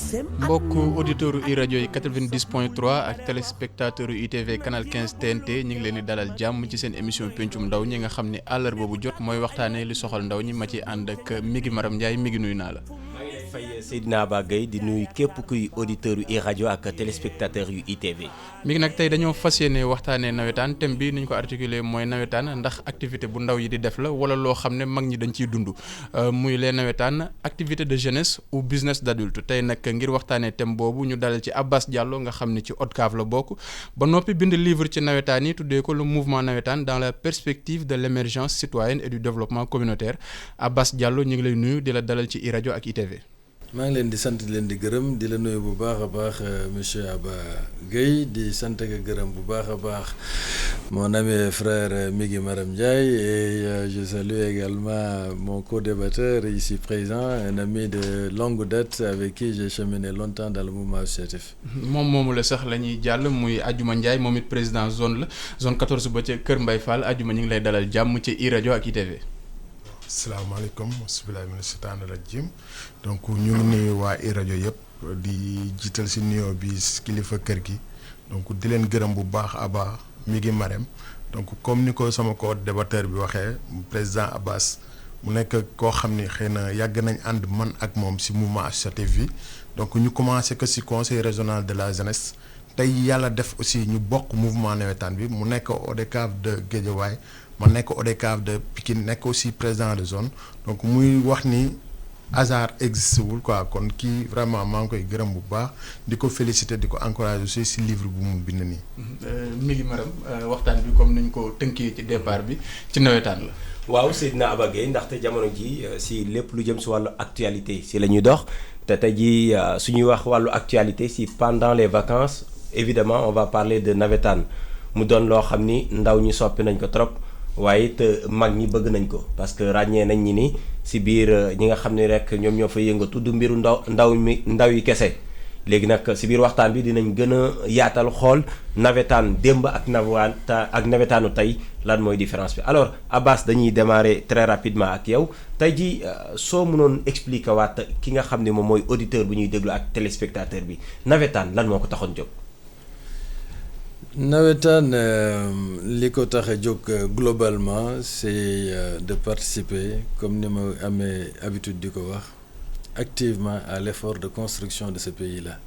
mbokk auditeur u rajo yi 90.3 ak téléspectateur yu ITV canal 15 TNT ñu ngi leen di dalal jàmm ci seen émission pencum ndaw ñi nga xam ne àllarba bu jot mooy waxtaanee li soxal ndaw ñi ma ci ànd ak Migui Maram Ndiaye Migui nuyu naa la. fay Seydina Aba Gueye di nuyu képp kuy auditeur yu rajo ak téléspectateur yu ITV. mi ngi nag tey dañoo fas yéene waxtaanee nawetaan thème bi ni ñu ko articulé mooy nawetaan ndax activité bu ndaw yi di def la wala loo xam ne mag ñi dañ ciy dund muy les nawetaan activité de jeunesse ou business d'adulte tey nag ngir waxtaanee thème boobu ñu dalal ci Abbas Diallo nga xam ne ci ODCAV la bokk ba noppi bind livre ci nawetaan yi tuddee ko le mouvement nawetaan dans la perspective de l'émergence citoyenne et du développement communautaire Abbas Diallo ñu ngi lay nuyu di la dalal ci rajo ak ITV. maa ngi leen di sant di leen di gërëm di la nuyu bu baax a baax monsieur Aba Gueye di sant ak gërëm bu baax a baax mon ami et frère Migui Maram Ndiaye et je salue également mon co-débatteur ici présent un ami de longue date avec qui j'ai cheminé longtemps dans le mouvement associatif. moom moomu la sax la ñuy jàll muy Adjuma Ndiaye moom it président zone la zone 14 ba ca Kër Mbaye Fall Adjuma ñu ngi lay dalal jàmm ci rajo ak ITV. asalaamaaleykum bismillahi mina shaytaani rajim donc ñu ngi nuyu waa rajo yëpp di jiital si nuyoo bi kilifa kër gi donc di leen gërëm bu baax Aba Migui Marème donc comme ni ko sama co-débatteur bi waxee président Abbas mu nekk koo xam ni xëy na yàgg nañ ànd man ak moom si mouvement associatif bi donc ñu commencé que si conseil régional de la jeunesse tey yàlla def aussi ñu bokk mouvement nawetaan bi mu nekk ODCAV de Guédiawaye ma nekk ODCAV de Pikine nekk aussi président de zone donc muy wax ni hasard existe wul quoi kon kii vraiment maa ngi koy gërëm bu baax di ko féliciter di ko encourager aussi si livre bu mu bind nii. Migui Maram waxtaan bi comme niñ ko tënkee ci départ bi ci nawetaan la. waaw Seydina Aba Gueye ndaxte jamono ji si lépp lu jëm si wàllu actualité si la ñuy dox te tey jii suñuy wax wàllu actualité si pendant les vacances évidemment on va parler de nawetaan mu doon loo xam ni ndaw ñi soppi nañ ko trop. waaye it mag ñi bëgg nañ ko parce que ràññee nañ ñi ni si biir ñi nga xam ne rek ñoom ñoo fa yëngatu du mbiru ndaw yi kese léegi nag si biir waxtaan bi dinañ gën a yaatal xool nawetaan démb ak nawetaanu tey lan mooy différence bi alors Abbas dañuy démarrer très rapidement ak yow tey ji soo mënoon expliquer waat ki nga xam ne moom mooy auditeur bu ñuy déglu ak téléspectateur bi nawetaan lan moo ko taxoon jóg. nawetaan li ko tax a jóg globalement c'est de participer comme ni ma amee habitude di ko wax activement à l'effort de construction de ce pays-là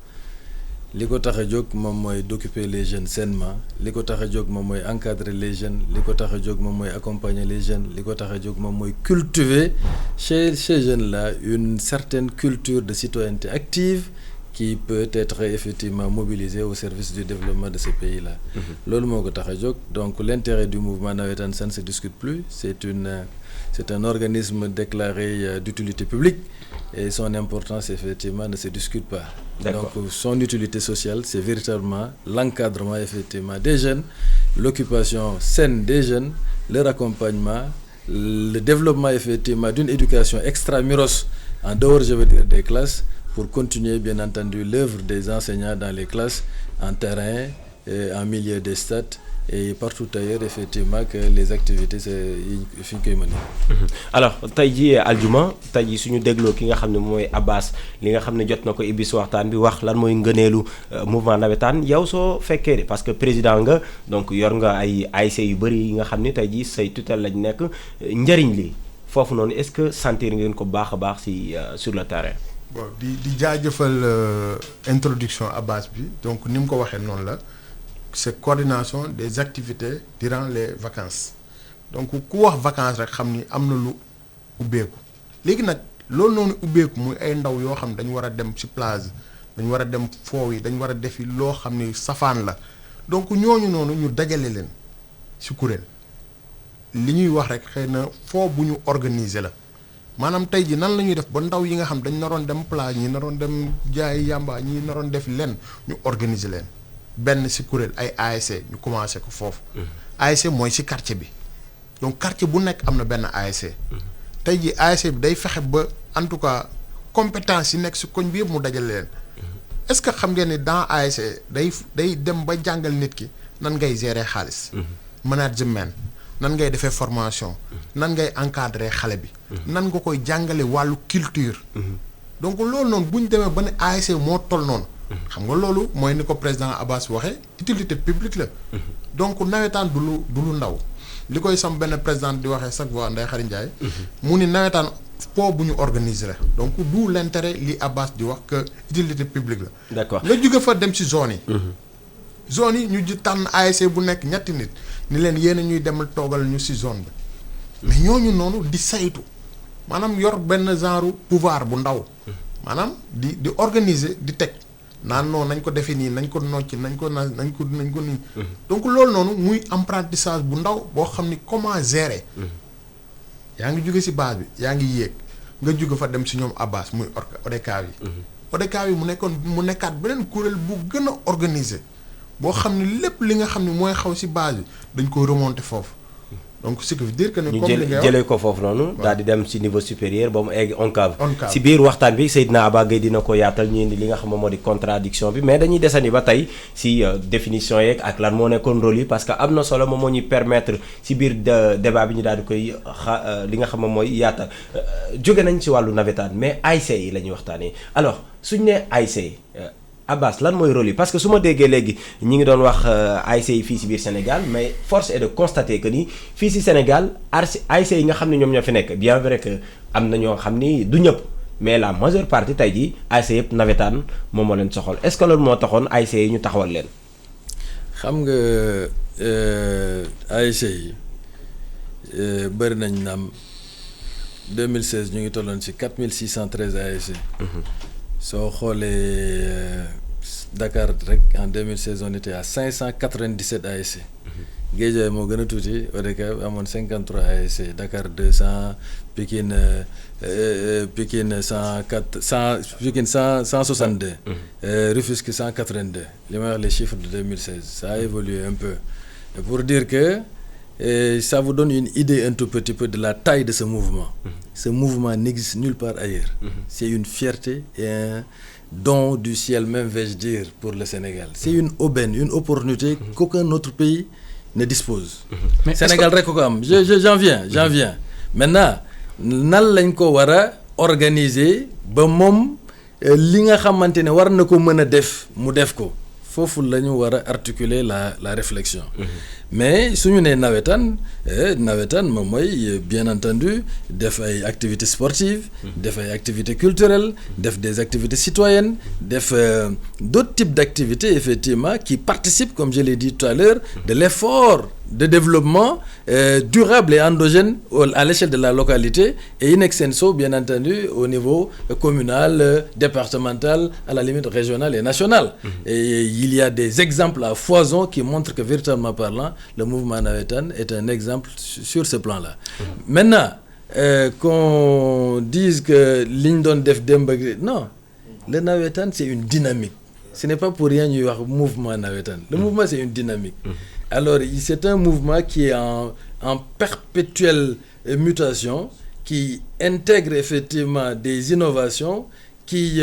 li ko tax a jóg moom mooy d'occuper les jeunes sainement li ko tax a jóg moom mooy encadrer les jeunes li ko tax a jóg moom mooy accompagner les jeunes li ko tax a jóg moom mooy cultiver chez ces jeunes-là une certaine culture de citoyenneté active qui peut être effectivement mobilisé au service du développement de ce pays-là. loolu moo ko tax a jóg donc l'intérêt du mouvement nawetaan ça ne se discute plus c'est un organisme déclaré d'utilité publique et son importance effectivement ne se discute pas. D'accord. Donc son utilité sociale c'est véritablement l'encadrement effectivement des jeunes, l'occupation saine des jeunes, leur accompagnement, le développement effectivement d'une éducation extramuros en dehors je veux dire des classes pour continuer bien entendu l'œuvre des enseignants dans les classes, en terrain, en milieu des stades et partout ailleurs effectivement que les activités c'est fi ñu koy mën. alors tey jii aljuma tey jii suñu dégloo ki nga xam ne mooy Abbas li nga xam ne jot na ko ibbi si waxtaan bi wax lan mooy ngëneelu mouvement nawetaan yow soo fekkee de parce que président nga donc yor nga ay ASC yu bëri yi nga xam ne tey jii say tutelle lañ nekk njëriñ li foofu noonu est-ce que sentir ngeen ko baax a baax si sur le terrain. bon di jaajëfal introduction Abbas bi donc ni mu ko waxee noonu la c'est coordination des activités durant les vacances donc ku wax vacances rek xam ni am na lu ubbeeku léegi nag loolu noonu ubbeeku muy ay ndaw yoo xam dañu war a dem ci plage dañu war a dem foow yi dañu war a defi loo xam ni safaan la donc ñooñu noonu ñu dajale leen ci kuréel li ñuy wax rek xëy na foo bu ñu organiser la maanaam tey ji nan la ñuy def ba ndaw yi nga xam dañ naroon dem plage ñi naroon dem jaay yamba ñi naroon def leen ñu organiser leen benn ci kuréel ay ASC ñu commencé ko foofu. ASC mooy ci quartier bi donc quartier bu nekk am na benn ASC. tey ji ASC bi day fexe ba en tout cas compétence yi nekk ci koñ bi yëpp mu dajale leen. est-ce que xam ngeen ni dans ASC day dem ba jàngal nit ki nan ngay gérer xaalis. management nan ngay defee formation. nan ngay encadrer xale bi. nan nga koy jàngale wàllu culture. donc loolu noonu bu ñu demee ba ne ASC moo toll noonu. xam nga loolu mooy ni ko président Abbas waxee utilité publique la. donc nawetaan du lu ndaw li koy sam benn président di waxee chaque fois Ndeye Khary Ndiaye. mu ni nawetaan po bu ñu organiser la donc d'où l'intérêt li Abbas di wax que utilité publique la. d'accord nga jóge fa dem ci zone yi. zone yi ñu ji tànn ASC bu nekk ñetti nit ni leen yéen a ñuy demal toogal ñu ci zone bi mais ñooñu noonu di saytu maanaam yor benn genre pouvoir bu ndaw maanaam di organiser di teg naan non nañ ko defee nii nañ ko nocc nañ ko nii. donc loolu noonu muy apprentissage bu ndaw boo xam ni comment gérer. yaa ngi jóge ci base bi yaa ngi yéeg nga jóge fa dem ci ñoom Abbas muy ODCAV yi. ODCAV yi mu nekkaat beneen kuréel bu gën a organiser. boo xam ne lépp li nga xam ne mooy xaw ci base bi dañ ko remonter foofu donc ce qui veut dire que ni comme li nga jëlee ko foofu noonu daal di dem ci niveau supérieur ba mu egg ONCAV ONCAV ci biir waxtaan bi Seydina Aba Gueye dina ko yaatal ñu indi li nga xam ne moo di contradiction bi mais dañuy desandi ba tey ci définition yeeg ak lan moo nekkoon rôle yi parce que am na solo moom moo ñuy permettre ci biir débat bi ñu daal di koy li nga xam ne mooy yaatal jóge nañ ci wàllu navétane mais ASC yi la ñuy waxtaanee alors suñu nee ASC Abbas lan mooy rôle yi parce que su ma déggee léegi ñi ngi doon wax ASC yi fii ci biir Sénégal mais force est de constater que ni fii ci Sénégal ASC yi nga xam ne ñoom ñoo fi nekk bien vrai que am na ñoo xam ni du ñëpp mais la majeure partie tey jii ASC yëpp navétane moom moo leen soxal est-ce que loolu moo taxoon ASC yi ñu taxawal leen. xam nga ASC yi bëri nañ naam 2016 ñu ngi tolloon ci 4613 ASC. soo xoolee Dakar rek en 2016 on était à 597 ASC. Guédiawaye moo gën a tuuti ODCAV amoon 53 ASC Dakar 200 Pikine 162. Rufisque 182 li may wax les chiffres de 2016 ça a évolué un peu et pour dire que ça vous donne une idée un tout petit peu de la taille de ce mouvement. Ce mouvement n'existe nulle part ailleurs. C'est une fierté et un don du ciel même, vais-je dire, pour le Sénégal. C'est une aubaine, une opportunité qu'aucun autre pays ne dispose. Mais Sénégal rek ko am j'en viens. Maintenant nan lañ ko war a organiser ba moom li nga xamante ne war na ko mën a def mu def ko foofu la ñu war a articuler la réflexion. Mais suñu nee nawetaan moom mooy bien entendu def ay activités sportives. def ay activités culturelles. def des activités citoyennes. def d'autres types d'activités effectivement qui participent comme je l'ai dit tout à l'heure de l'effort de développement durable et endogène à l'échelle de la localité et in extenso bien entendu au niveau communal, départemental, à la limite régional et national. Et il y a des exemples à foison qui montrent que véritablement parlant le mouvement navétane est un exemple sur ce plan-là. Maintenant qu'on dise que liñ doon def démb non le navétane c'est une dynamique. Ce n'est pas pour rien ñuy wax mouvement navétane. Le mouvement c'est une dynamique. Alors c'est un mouvement qui est en perpétuelle mutation, qui intègre effectivement des innovations, qui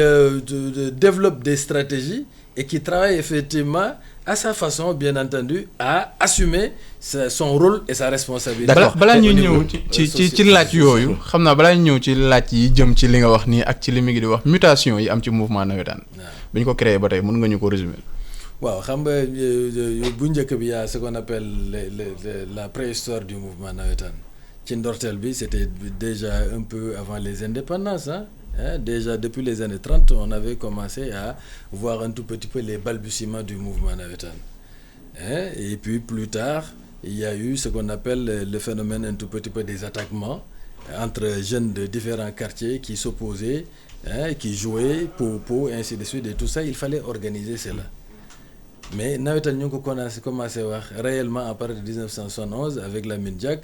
développe des stratégies et qui travaille effectivement à sa façon bien entendu à assumer son rôle et sa responsabilité. balaa ñuy ñëw ci laaj yooyu xam naa balaa ñuy ñëw ci laaj yi jëm ci li nga wax nii ak ci li mu ngi di wax mutation yi am ci mouvement navétane. bi ñu ko créé ba tey mën nga ñu ko résumer. waaw xam nga bu njëkk bi yaa ce qu'on appelle la préhistoire du mouvement navétane ci ndorteel bi c'était déjà un peu avant les indépendances déjà depuis les années 30 on avait commencé à voir un tout petit peu les balbutiements du mouvement navétane et puis plus tard il y a eu ce qu'on appelle le phénomène un tout petit peu des attaquements entre jeunes de différents quartiers qui s'opposaient qui jouaient peau ainsi de suite et tout ça il fallait organiser cela. Mais nawetaan ñu ngi ko commencé wax réellement à partir de 1971 avec Lamine Diack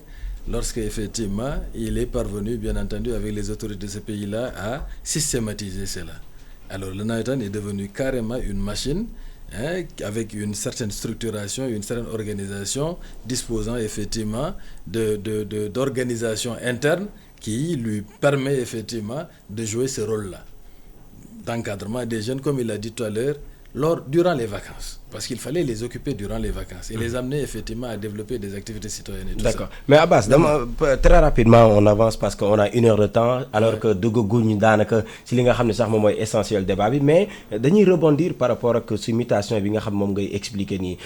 lorsque effectivement il est parvenu bien entendu avec les autorités de ce pays-là à systématiser cela. Alors le nawetaan est devenu carrément une machine avec une certaine structuration, une certaine organisation disposant effectivement d'organisation interne qui lui permet effectivement de jouer ce rôle-là d'encadrement des jeunes comme il l'a dit tout à l'heure. durant les vacances. Parce qu'il fallait les occuper durant les vacances et les amener effectivement à développer des activités citoyennes et tout D'accord. ça. Mais Abbas, très rapidement, on avance parce qu'on a 1 heure de temps, alors que dugguñu daanaka si li nga xam ne sax moom mooy essentiel débat bi, mais dañuy rebondir par rapport ak si mutation bi nga xam moom ngay expliquer nii.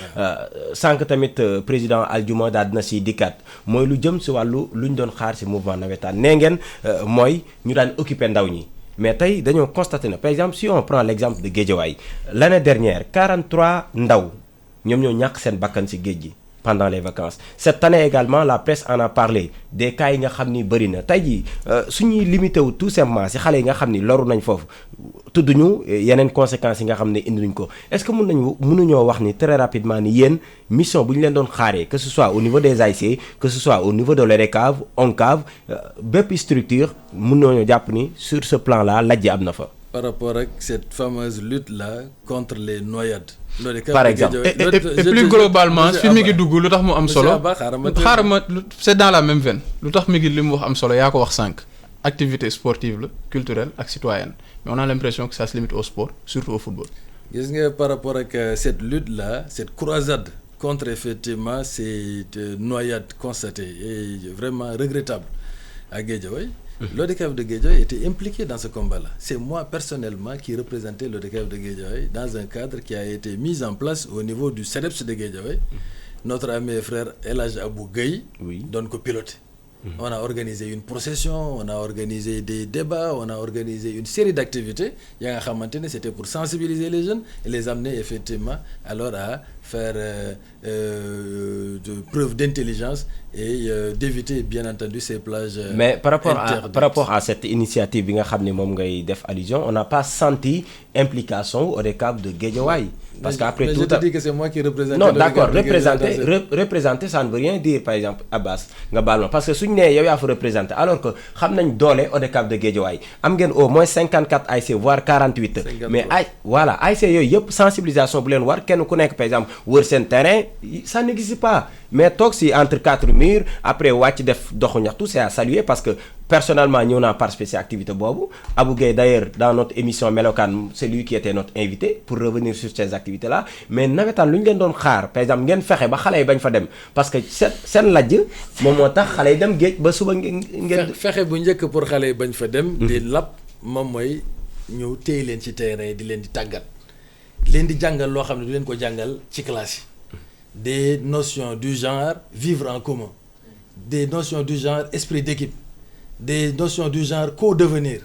Sànq tamit président Aldiouma daal dina si dikkaat mooy lu jëm si wàllu lu ñu doon xaar si mouvement navétane nee ngeen mooy ñu daan occuper ndaw ñi. Mais tey dañoo constaté na par exemple si on prend l'exemple de Guédiawaye l'année dernière 43 ndaw ñoom ñoo ñàkk seen bakkan ci géej gi pendant les vacances. Cette année également la presse en a parlé des cas yi nga xam ni bëri na tey jii suñuy limité wu tout simplement ci xale yi nga xam ni loru nañ foofu tudd ñu yeneen conséquences yi nga xam ne indi nañ ko est-ce que mënuñoo wax ni très rapidement ni yéen mission bu ñu leen doon xaaree que ce soit au niveau des AIC que ce soit au niveau de l'ODCAV ONCAV bépp structure mënuñoo jàpp ni sur ce plan là lajj am na fa. Par rapport à cette fameuse lutte-là contre les noyades. Par exemple. Et plus globalement fi mi ngi dugg lu tax mu am solo xaaral ma c'est dans la même veine lu tax mi ngi li mu wax am solo yaa ko wax sànq activité sportive la culturelle ak citoyenne mais on a l'impression que ça se limite au sport surtout au football. Gis nga par rapport ak cette lutte-là cette croisade contre effectivement cette noyade constatée et vraiment regrettable à Guédiawaye. L'ODCAV de Guédiawaye était impliqué dans ce combat-là. C'est moi personnellement qui représentais l'ODCAV de Guédiawaye dans un cadre qui a été mis en place au niveau du CEDEPS de Guédiawaye. Notre ami et frère El Hadj Abou Gueye doon ko piloté. On a organisé une procession, on a organisé des débats, on a organisé une série d'activités. yaa nga xamante ne c'était pour sensibiliser les jeunes et les amener effectivement alors à faire de preuve d'intelligence et d'éviter bien entendu ces plages mais par rapport à cette initiative bi nga xam ne moom ngay def allusion on n'a pas senti implication ODCAV de Guédiawaye parce qu'après tout je te dis que c'est moi qui représente non d'accord représenter ça ne veut rien dire par exemple Abbas nga baal ma parce que suñu nee yow yaa fa représenter alors que xam nañ doole ODCAV de Guédiawaye am ngeen au moins 54 AIC voire 48 mais voilà AIC yooyu yëpp sensibilisation bu leen war kenn ku nekk par exemple wër seen terrain ça n'existe pas mais toog si entre 4 murs après wàcc def doxu ñaxtu c'est à saluer parce que personnellement ñëw naa participer ci activité boobu Abou Gueye d'ailleurs dans notre émission Melokaan c'est lui qui était notre invité pour revenir sur ces activités là mais nawetaan lu ñu leen doon xaar par exemple ngeen fexe ba xale yi bañ fa dem parce que seen lajj moom moo tax xale yi dem géej ba suba ngeen fexe bu njëkk pour xale yi bañ fa dem di lap moom mooy ñëw téye leen ci terrain di leen di tàggat leen di jàngal loo xam ne du leen ko jàngal ci classe yi des notions du genre vivre en commun des notions du genre esprit d'équipe des notions du genre co-devenir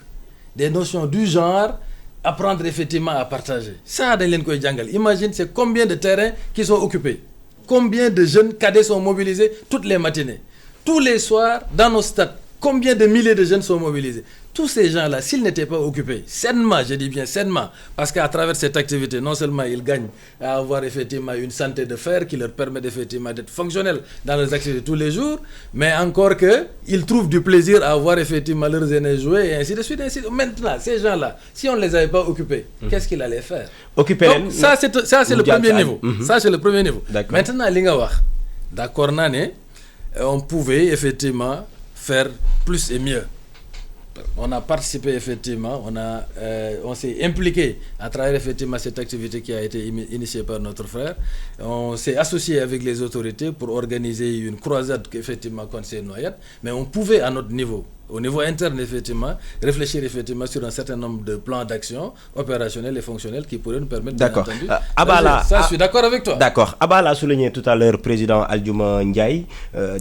des notions du genre apprendre effectivement à partager ça dañ leen koy jàngal imagine c'est combien de terrains qui sont occupés combien de jeunes cadets sont mobilisés toutes les matinées tous les soirs dans nos stades combien de milliers de jeunes sont mobilisés tous ces gens-là s'ils n'étaient pas occupés sainement je dis bien sainement parce qu'à travers cette activité non seulement ils gagnent à avoir effectivement une santé de fer qui leur permet effectivement d'être fonctionnels dans leurs activités tous les jours mais encore que ils trouvent du plaisir à voir effectivement leurs aînés jouer et ainsi de suite maintenant ces gens-là si on ne les avait pas occupés qu'est-ce qu'ils allaient faire occuper donc ça c'est le premier niveau ça c'est le premier niveau maintenant li nga wax d'accord naa ne on pouvait effectivement faire plus et mieux. On a participé effectivement, on s'est impliqué à travers effectivement cette activité qui a été initiée par notre frère. On s'est associé avec les autorités pour organiser une croisade effectivement contre ces noyades, mais on pouvait à notre niveau, au niveau interne effectivement, réfléchir effectivement sur un certain nombre de plans d'action opérationnels et fonctionnels qui pourraient nous permettre d'accord. bien entendu. Ça je suis d'accord avec toi. D'accord. Abba l'a souligné tout à l'heure président Aldiouma Ndiaye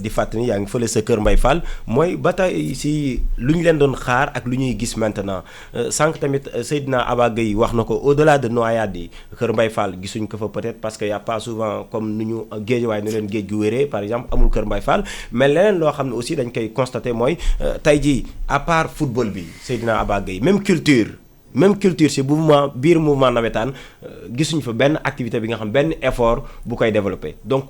di fàttali yaa ngi fële sa Kër Mbaye Fall mooy ba tey si lu ñu leen doon xaar ak lu ñuy gis maintenant sànq tamit Seydina Abba Gueye wax na ko au-delà de noyade yi Kër Mbaye Fall gisuñ ko fa peut-être parce que y a pas souvent comme nu ñu Guédiawaye nu leen géej gu wéree par exemple amul Kër Mbaye Fall mais leneen loo xam ne aussi dañ koy constater mooy tey jii à part football bi Seydina Abba Gueye même culture ci biir mouvement nawetaan gisuñ fa benn activité bi nga xam benn effort bu koy développer donc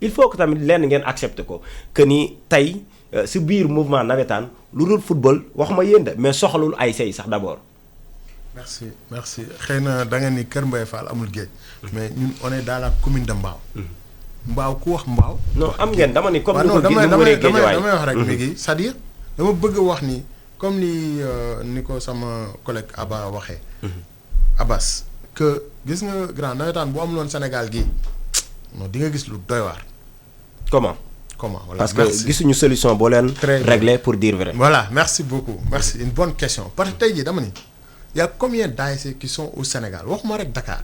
il faut que tamit lenn ngeen accepter ko que ni tey ci biir mouvement nawetaan lu dul football waxuma yéen de mais soxalul ay say sax d'abord. merci xëy na da nga ni Kër Mbaye Fall amul géej. mais ñun on est dans la commune de Mbao. Mbao ku wax Mbao. non am ngeen dama ni comme. damay wax rek léegi c'est-à-dire dama bëgg wax ni comme ni ko sama collègue Abba waxee. Abbas que gis nga grand nawetaan bu amuloon Sénégal gii non di nga gis lu doy waar. comment Voilà, parce merci. que gisuñu solution boo leen Très bien. régler pour dire vrai. Voilà, merci beaucoup. Merci, une bonne question. Parce que tey jii dama ni y a combien d'ASC qui sont au Sénégal waxuma rek Dakar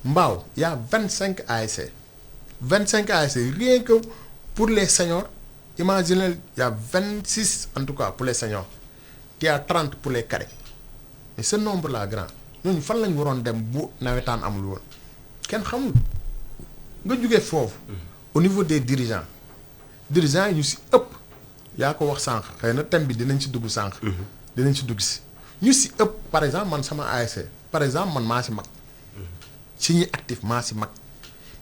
Mbao y a 25 ASC 25 ASC rien que pour les seniors imaginez y a 26 en tout cas pour les seniors il y a 30 pour les cadets mais ce nombre là grand ñooñu fan lañ waroon dem bu nawetaan amul woon kenn xamul nga jógee foofu au niveau des dirigeants yi ñu si ëpp yaa ko wax sànq xëy na thème bi dinañ si dugg sànq. dinañ si dugg si ñu si ëpp par exemple man sama ASC par exemple man maa si mag si ñi actif maa si mag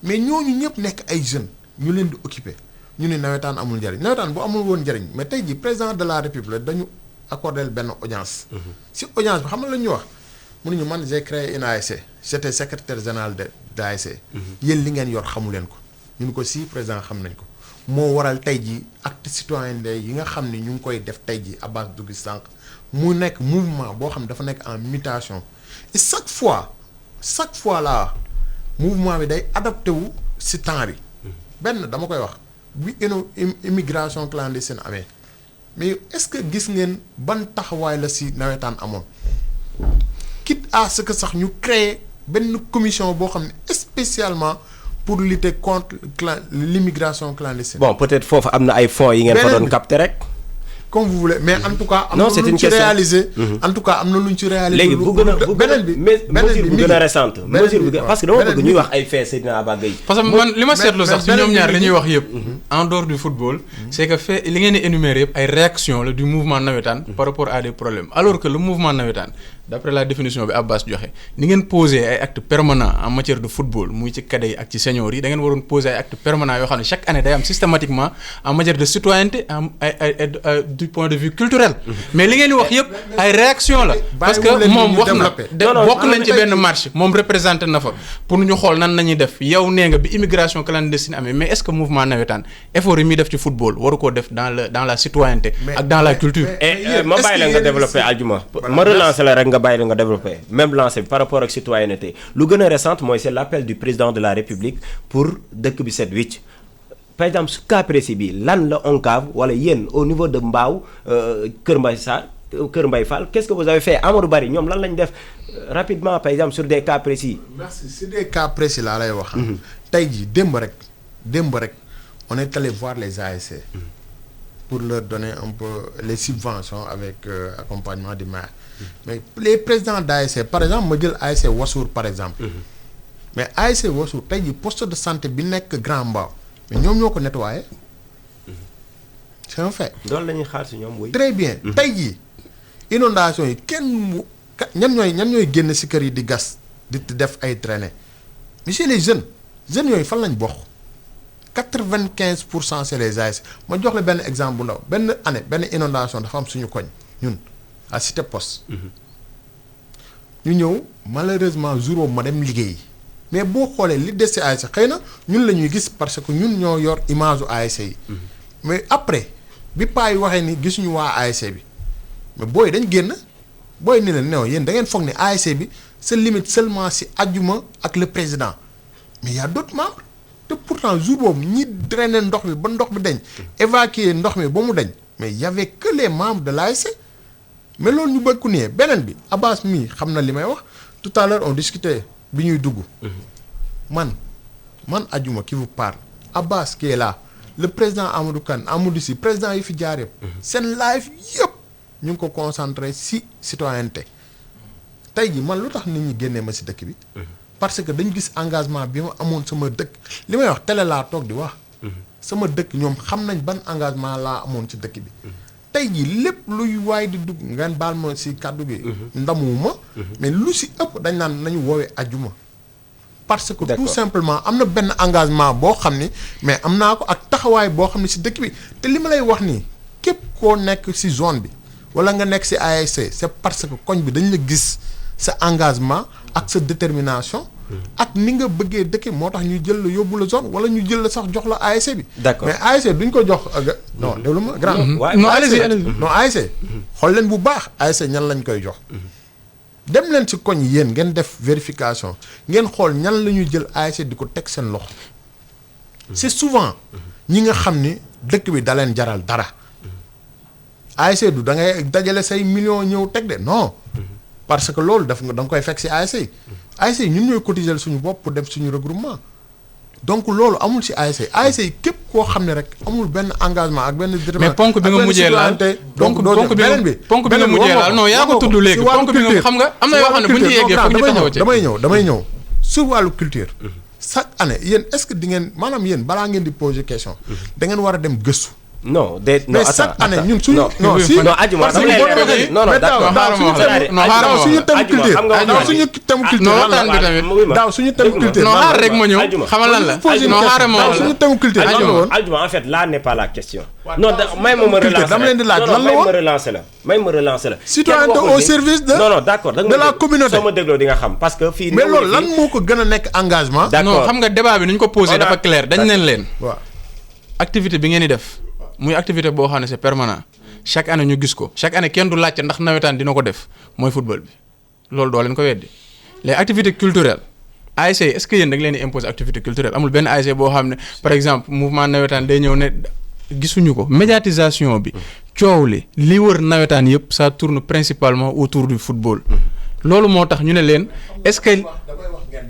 mais ñooñu ñëpp nekk ay jeunes ñu leen di occuper ñu ne nawetaan amul njariñ nawetaan bu amul woon njariñ mais tey jii président de la république dañu accordé benn audience. si audience bi xam nga la ñuy wax mu ne ñu man j'ai créé une ASC j'étais secrétaire général de ASC. yéen li ngeen yor xamu leen ko ñu ne ko si président xam nañ ko. moo waral tey jii acte citoyen yi nga xam ne ñu ngi koy def tey jii Abbas dugg sànq mu nekk mouvement boo xam ne dafa nekk en mutation et chaque fois là mouvement bi day adapté wu si temps bi benn dama koy wax bi immigration clandestine amee mais est-ce que gis ngeen ban taxawaay la si nawetaan amoon quitte à ce que sax ñu créer benn commission boo xam ne spécialement pour lutter contre l'immigration clandestine. Bon, peut-être foofu am na ay fonds yi ngeen fa doon capter rek. Comme vous voulez mais en tout cas. am non na c'est lu une ñu ci question réalisé. en tout cas am na lu ñu ci réalisé. léegi bu gën a beneen bi mesure bu gën a récente. mesure bu gën parce que dama bëgg ñuy beneen wax ay faits Seydina Aba Gueye. parce que man li ma seetlu sax si ñoom ñaar li ñuy wax yëpp. bi en dehors du football. c'est que fait li ngeen di énumérer yëpp ay réactions la du mouvement nawetaan. par rapport à des problèmes alors que le mouvement nawetaan d'après la définition bi Abbas joxe ni ngeen poser ay actes permanents en matière de football muy ci cadets yi ak ci seniors yi da ngeen waroon poser ay actes permanents yoo xam ne chaque année day am systématiquement en matière de citoyenneté am ay du point de vue culturel. mais li ngeen di wax yëpp ay réactions la. parce que moom wax na bokk nañ ci benn marche moom représenté na fa pour ñu xool nan nañuy def yow nee nga bi immigration clandestine amee mais est-ce que mouvement nawetaan effort yi muy def ci football waru koo def dans la citoyenneté ak dans la culture. et ma bàyyi la nga développer Aldiouma ma relancer la rek nga bàyyi la nga développer même lancé par rapport ak citoyenneté lu gën a récente mooy c'est l'appel du président de la République pour dëkk bi set wicc par exemple su cas précis bi lan la ONCAV wala yéen au niveau de Mbao Kër Mbaye Fall qu'est-ce que vous avez fait Amadou Bari ñoom lan lañ def rapidement par exemple sur des cas précis. merci sur des cas précis laa lay wax. tey jii démb rek on est allé voir les ASC. pour leur donner un peu les subventions avec accompagnement du maire. mais les présidents d'ASC par exemple ma jël ASC Wassour par exemple. mais ASC Wassour tey jii poste de santé bi nekk Grand Mbao mais ñoom ñoo ko nettoyé. c'est un fait. loolu la ñuy xaar si ñoom oui. très bien tey jii inondation yi ñan ñooy génn si kër yi di gas di def ay drainée mais c'est les jeunes yooyu fan lañ bokk 95% c'est les ASC ma jox la benn exemple bu ndaw benn année benn inondation dafa am suñu koñ ñun à Cité Poste. ñu ñëw malheureusement jour boobu ma dem liggéey mais boo xoolee li des ci ASC xëy na ñun la ñuy gis parce que ñun ñoo yor image u ASC yi. mais après bi paa yi waxee ni gisuñu waa ASC bi mais booy dañ génn booy ni leen non yéen da ngeen foog ni ASC bi se limite seulement ci ajjuma ak le président mais y a d'autres membres te pourtant jour boobu ñi drainer ndox mi ba ndox mi dañ évacuer ndox mi ba mu dañ mais y avait que les membres de l'ASC mais loolu ñu bëgg ku ne beneen bi Abbas mii xam na li may wax tout à l'heure on discutait bi ñuy dugg man ajjuma qui vous parle Abbas qui est là le président Amadou Kane Amadou Sy président yi fi jaar yëpp seen live yëpp ñu ngi ko concentré ci citoyenneté tey ji man lu tax nit ñi génnee ma ci dëkk bi parce que dañu gis engagement bi ma amoon sama dëkk li may wax télé laa toog di wax sama dëkk ñoom xam nañ ban engagement laa amoon ci dëkk bi tey jii lépp luy waay di dugg ngeen baal ma ci kàddu gi ndamuwuma mais lu ci ëpp dañ naan nañu woowee ajjuma parce que tout simplement am na benn engagement boo xam ni mais am naa ko ak taxawaay boo xam ne ci dëkk bi te li ma lay wax nii képp koo nekk ci zone bi walla nga nekk ci ASC c'est parce que koñ bi dañ la gis sa engagement ak sa détermination ak ni nga bëggee dëkk moo tax ñu jël la yóbbu la zone walla ñu jël la sax jox la ASC bi. d'accord mais ASC duñ ko jox non déglu ma grand. non allez-y non ASC xool leen bu baax ASC ñan lañ koy jox. dem leen ci koñ yéen ngeen def vérification ngeen xool ñan la ñuy jël ASC di ko teg seen loxo c'est souvent ñi nga xam ni dëkk bi da leen jaral dara ASC du da ngay dajale say millions ñëw teg de non parce que loolu da nga koy fekk ci ASC yi ASC yi ñun ñooy cotiser suñu bopp pour def suñu regroupement donc loolu amul ci ASC yi képp koo xam ne rek amul benn engagement ak benn mais ponk bi nga mujjee laal donc ponk bi nga mujjee laal non yaa ko tudd léegi ponk bi nga xam nga am na yoo xam ne bu ñu ci yeggee foog ñu taxaw ci damay ñëw sur wàllu culture chaque année yéen est-ce que di ngeen maanaam yéen balaa ngeen di poser question da ngeen war a dem gëstu non de non mais chaque année ñun suñu non ajuma non d'accord daaw suñu thème culture daaw suñu thème culture non waxtaan bi tamit daaw suñu thème culture non xaar rek ma ñëw xamal lan la non xaar ma daaw suñu thème culture ajuma en fait là n'est pas la question non may ma relancer dama leen di laaj lan la woon may ma relancer la citoyenneté au service de non d'accord de la communauté soo ma dégloo di nga xam parce que fii mais loolu lan moo ko gën a nekk engagement non xam nga débat bi ni ñu ko posé dafa clair dañ leen waaw activité bi ngeen di def muy activité boo xam ne c'est permanent chaque année ñu gis ko chaque année kenn du laajte ndax nawetaan dina ko def mooy football bi loolu doo leen ko weddi les activités culturelles ASC est-ce que yéen da nga leen di imposer activité culturelle amul benn ASC boo xam ne par exemple mouvement nawetaan day ñëw ne gisuñu ko médiatisation bi coow li wër nawetaan yëpp ça tourne principalement autour du football loolu moo tax ñu ne leen est-ce que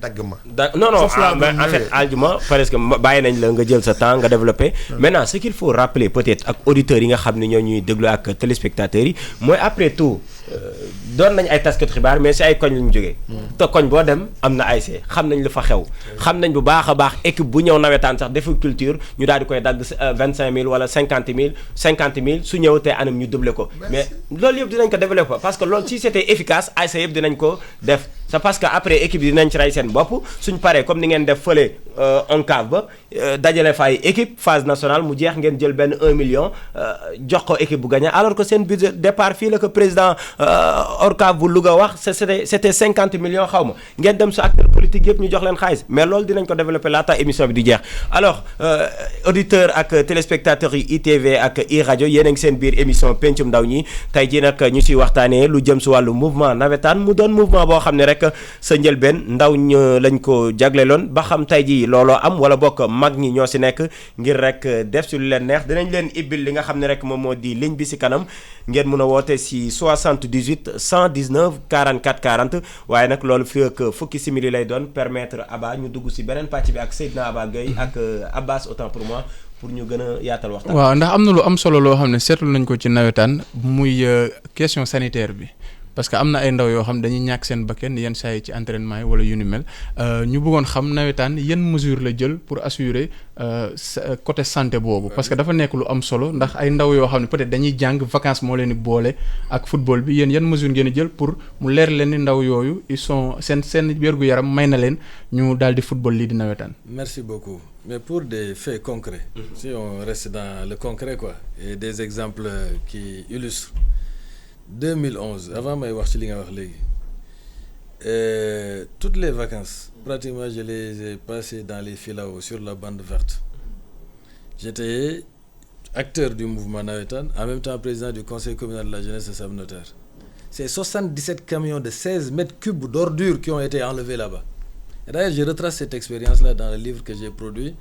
dagg ma non en fait aljuma parce que bàyyi nañ la nga jël sa temps nga développer maintenant ce qu'il faut rappeler peut-être ak auditeurs yi nga xam ne ñoo ñuy déglu ak téléspectateurs yi mooy après tout doon nañ ay taskat xibaar mais si ay koñ lañu jógee te koñ boo dem am na ASC xam nañ lu fa xew xam nañ bu baax a baax équipe bu ñëw nawetaan sax defu culture ñu daal di koy dagg 25 000 wala 50 000 su ñëw te anam ñu doublé ko mais loolu yëpp dinañ ko développer parce que loolu si c'était efficace ASC yëpp dinañ ko def c'est parce que après équipe yi dinañ ci rey seen bopp suñ paree comme ni ngeen def fële ONCAV ba dajale fa ay équipe phase nationale mu jeex ngeen jël benn 1 million jox ko équipe bu gagné alors que seen budget départ fii la ko président ORCAV bu Louga wax c'était 50 millions xaw ma ngeen dem sa acteur politique yëpp ñu jox leen xaalis mais loolu dinañ ko développer laata émission bi di jeex alors auditeurs ak téléspectateurs yi ITV ak iRadio yéen a ngi seen biir émission pencum ndaw ñi tey jii nag ñu siy waxtaanee lu jëm si wàllu mouvement nawetaan mu doon mouvement boo xam ne rek sa njëlbeen ndaw ñu lañ ko jagleeloon ba xam tey jii looloo am wala bokk mag ñi ñoo si nekk ngir rek def si lu leen neex dinañ leen ibbil li nga xam ne rek moom moo di ligne bi si kanam ngeen mun a woote si 78 119 44 40 waaye nag loolu fii ak fukki simili lay doon permettre Abba ñu dugg si beneen pàcc bi ak Seydina Abba Gueye ak Abbas autant pour moi pour ñu gën a yaatal waxtaan. waaw ndax am na lu am solo loo xam ne seetlu nañ ko ci nawetaan muy question sanitaire bi. parce que am na ay ndaw yoo xam dañuy ñàkk seen bakkan yenn saa yi ci entraînement yi wala yu ni mel ñu bëggoon xam nawetaan yan mesure la jël pour assurer côté santé boobu parce que dafa nekk lu am solo ndax ay ndaw yoo xam ne peut-être dañuy jàng vacances moo leen di boole ak football bi yéen yan mesure ngeen di jël pour mu leer leen ni ndaw yooyu ils sont seen wér-gu-yaram may na leen ñu daal di football lii di nawetaan. Merci beaucoup mais pour des faits concrets. Si on reste dans le concret quoi et des exemples qui illustrent. 2011 avant may wax ci li nga wax léegi toutes les vacances pratiquement je les ai passées dans les filaos sur la bande verte j'étais acteur du mouvement nawetaan en même temps président du conseil communal de la jeunesse de Sam Notaire c'est 77 camions de 16 mètres cubes d'ordures qui ont été enlevés là-bas et d'ailleurs je retrace cette expérience-là dans le livre que j'ai produit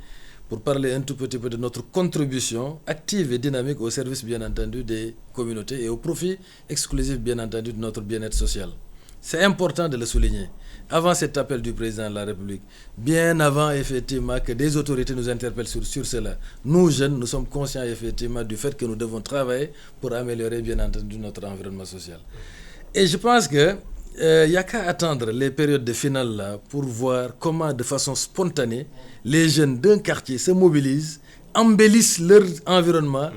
pour parler un tout petit peu de notre contribution active et dynamique au service bien entendu des communautés et au profit exclusif bien entendu de notre bien-être social. C'est important de le souligner. Avant cet appel du président de la République, bien avant effectivement que des autorités nous interpellent sur cela, nous jeunes, nous sommes conscients effectivement du fait que nous devons travailler pour améliorer bien entendu notre environnement social. Et je pense que il n'y a qu'à attendre les périodes de finale là pour voir comment de façon spontanée les jeunes d'un quartier se mobilisent, embellissent leur environnement.